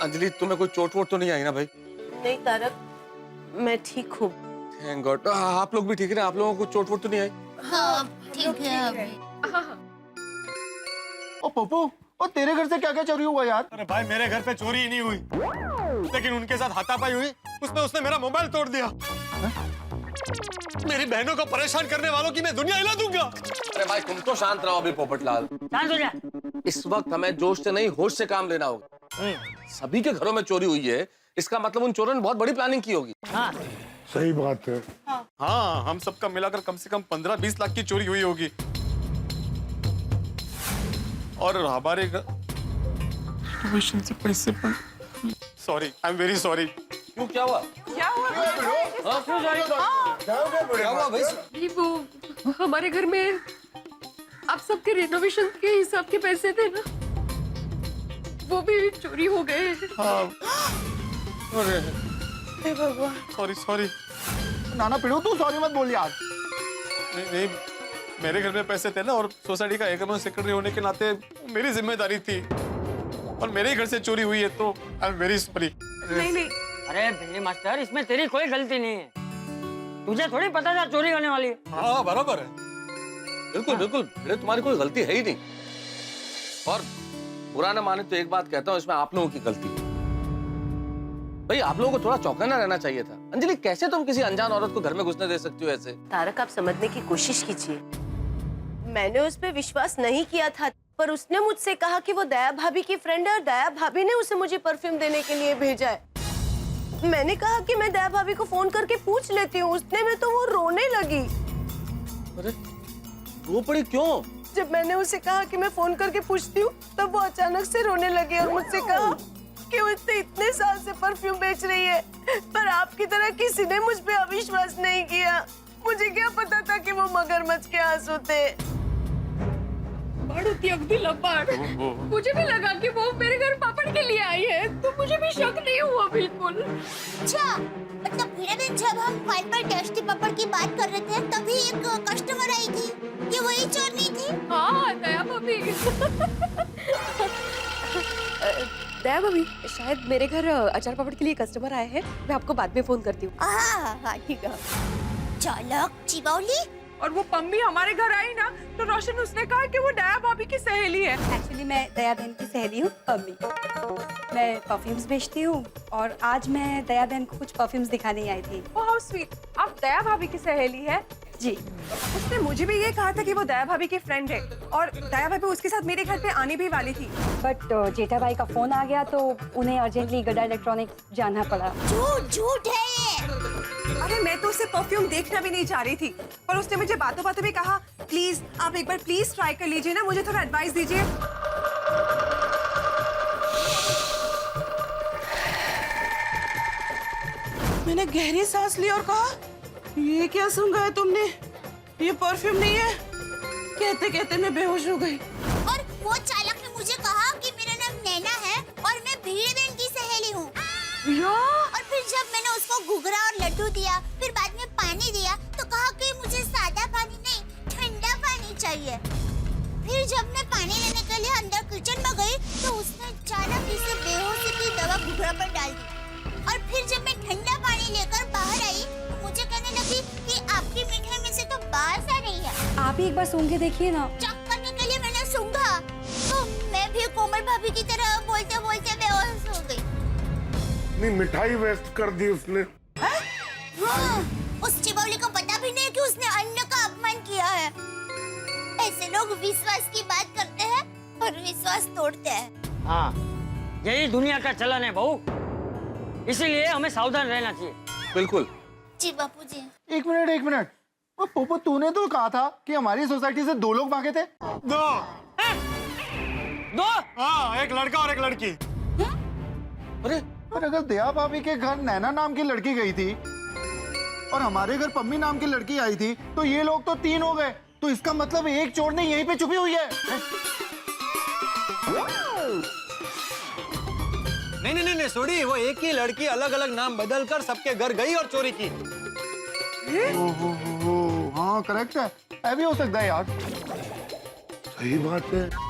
अंजलि, तुम्हें कोई चोट वोट तो नहीं आई ना भाई? नहीं तारक, मैं ठीक हूँ। Thank God. आप लोग भी ठीक है ना? आप लोगों को चोट वोट तो नहीं आई? हाँ ठीक है अभी। ओ पप्पू, ओ तेरे घर से क्या क्या चोरी हुआ यार? अरे भाई, मेरे घर पे चोरी ही नहीं हुई, लेकिन उनके साथ हाथापाई हुई। उसने मेरा मोबाइल तोड़ दिया। मेरी बहनों को परेशान करने वालों की मैं दुनिया हिला दूंगा। अरे भाई, तुम तो शांत रहो अभी पोपटलाल। शांत हो जा। इस वक्त हमें जोश से नहीं, होश से काम लेना होगा। सभी के घरों में चोरी हुई है, इसका मतलब उन चोरों ने बहुत बड़ी प्लानिंग की होगी। हाँ सही बात है। हाँ, हम सबका मिलाकर कम से कम 15-20 लाख की चोरी हुई होगी। और हमारे से पैसे sorry, I am very sorry. क्यों, क्या हुआ? क्या हुआ? हाँ, क्यों सॉरी? क्या हुआ भाई? वो हमारे घर में आप सबके रेनोवेशन के हिसाब के पैसे थे ना, वो भी चोरी हो गए। अरे हे भगवान। Sorry sorry. नाना पिड़ू तू सॉरी मत बोल यार। नहीं, मेरे घर में पैसे थे ना, और सोसाइटी का एकमात्र सेक्रेटरी होने के नाते मेरी जिम्मेदारी थी, और मेरे ही घर से चोरी हुई है, तो आई एम वेरी सॉरी। नहीं। अरे भिंडी मास्टर, इसमें तेरी कोई गलती नहीं है। तुझे थोड़ी पता था चोरी होने वाली है। हाँ बराबर है, बिल्कुल बिल्कुल, तुम्हारी कोई गलती है ही नहीं। और बुरा ना माने तो एक बात कहता हूँ, इसमें आप लोगों की गलती है। भाई आप लोगों को थोड़ा चौकन्ना रहना चाहिए था। अंजलि, कैसे तुम किसी अनजान औरत को घर में घुसने दे सकती हो ऐसे? तारक, आप समझने की कोशिश कीजिए। मैंने उस पर विश्वास नहीं किया था, पर उसने मुझसे कहा कि वो दया भाभी की फ्रेंड है, और दया भाभी ने उसे मुझे परफ्यूम देने के लिए भेजा है। मैंने कहा कि मैं दया भाभी को फोन करके पूछ लेती हूँ, उसने में तो वो रोने लगी। अरे रो पड़ी क्यों? जब मैंने उसे कहा कि मैं फोन करके पूछती हूँ, तब वो अचानक से रोने लगी और मुझसे कहा कि वो इतने साल से परफ्यूम बेच रही है, पर आपकी तरह किसी ने मुझ पे अविश्वास नहीं किया। मुझे क्या पता था कि वो मगरमच्छ के आंसू थे। थी अगदी लबाड़। मुझे भी लगा कि वो मेरे घर पापड़ के लिए आई है, तो मुझे भी शक नहीं हुआ बिल्कुल। अच्छा, मतलब हीरा बहन, जब हम फाइल पर टेस्टी पापड़ की बात कर रहे थे, तभी एक कस्टमर आई थी। ये वही चोरनी थी? हाँ, दया भाभी। दया भाभी, शायद मेरे घर अचार पापड़ के लिए कस्टमर आए हैं, मैं आपको बाद में फोन करती हूँ। हाँ, ठीक है। चालक चिबौली। और वो पम्मी हमारे घर आई ना, तो रोशन उसने कहा कि वो दया भाभी की सहेली है। एक्चुअली मैं दया बहन की सहेली हूँ, अम्मी। मैं परफ्यूम्स बेचती हूँ, और आज मैं दया बहन को कुछ परफ्यूम्स दिखाने आई थी। Oh how sweet. आप दया भाभी की सहेली है? जी। उसने मुझे भी ये कहा था कि वो दया भाभी की फ्रेंड है, और दया भाभी उसके साथ मेरे घर पे आने भी वाली थी। बट जेठा भाई का फोन आ गया, तो उन्हें अर्जेंटली गड्डा इलेक्ट्रॉनिक्स जाना पड़ा। झूठ है ये। अरे मैं तो उसे परफ्यूम देखना भी नहीं चाह रही थी, पर उसने मुझे बातों बातों में कहा, प्लीज आप एक बार प्लीज ट्राई कर लीजिए ना, मुझे थोड़ा एडवाइस दीजिए। मैंने गहरी सांस ली और कहा, ये क्या सूंघा है तुमने? ये परफ्यूम नहीं है। कहते कहते मैं बेहोश हो गई। और वो चालक ने मुझे कहा कि मेरा नाम नैना है और मैं भीड़ बहन की सहेली हूँ। और फिर जब मैंने उसको घुघरा और लड्डू दिया, फिर बाद में पानी दिया, तो कहा कि मुझे सादा पानी नहीं, ठंडा पानी चाहिए। फिर जब मैं पानी लेने के लिए अंदर किचन में गई, तो उसने अचानक इसे बेहोशी की दवा घुघरा पर डाल दी। और फिर जब मैं ठंडा पानी लेकर बाहर आई, तो मुझे कहने लगी कि आपकी मिठाई में से तो बास आ रही है। आप ही एक बार सूंघ के देखिए ना। चेक करने के लिए मैंने सूंघा, तो मैं भी कोमल भाभी की तरह बोलते बोलते बेहोश हो गई। नहीं, मिठाई वेस्ट कर दी उसने। हाँ, उस चिबौली को पता भी नहीं कि उसने अन्न का अपमान किया है। ऐसे लोग विश्वास की बात करते हैं और विश्वास तोड़ते हैं। हाँ, यही दुनिया का चलन है बहू, इसीलिए हमें सावधान रहना चाहिए। बिल्कुल। जी बापू जी। एक मिनट। वो पोपो, तूने तो कहा था कि हमारी सोसाइटी से 2 लोग भागे थे। दो? हाँ, एक लड़का और एक लड़की। अरे पर अगर दया भाभी के घर नैना नाम की लड़की गई थी और हमारे घर पम्मी नाम की लड़की आई थी, तो ये लोग तो 3 हो गए। तो इसका मतलब एक चोर ने यहीं पे छुपी हुई है। नहीं सोडी, वो एक ही लड़की अलग अलग नाम बदल कर सबके घर गई और चोरी की। हाँ करेक्ट है, ऐ भी हो सकता है यार। सही बात है।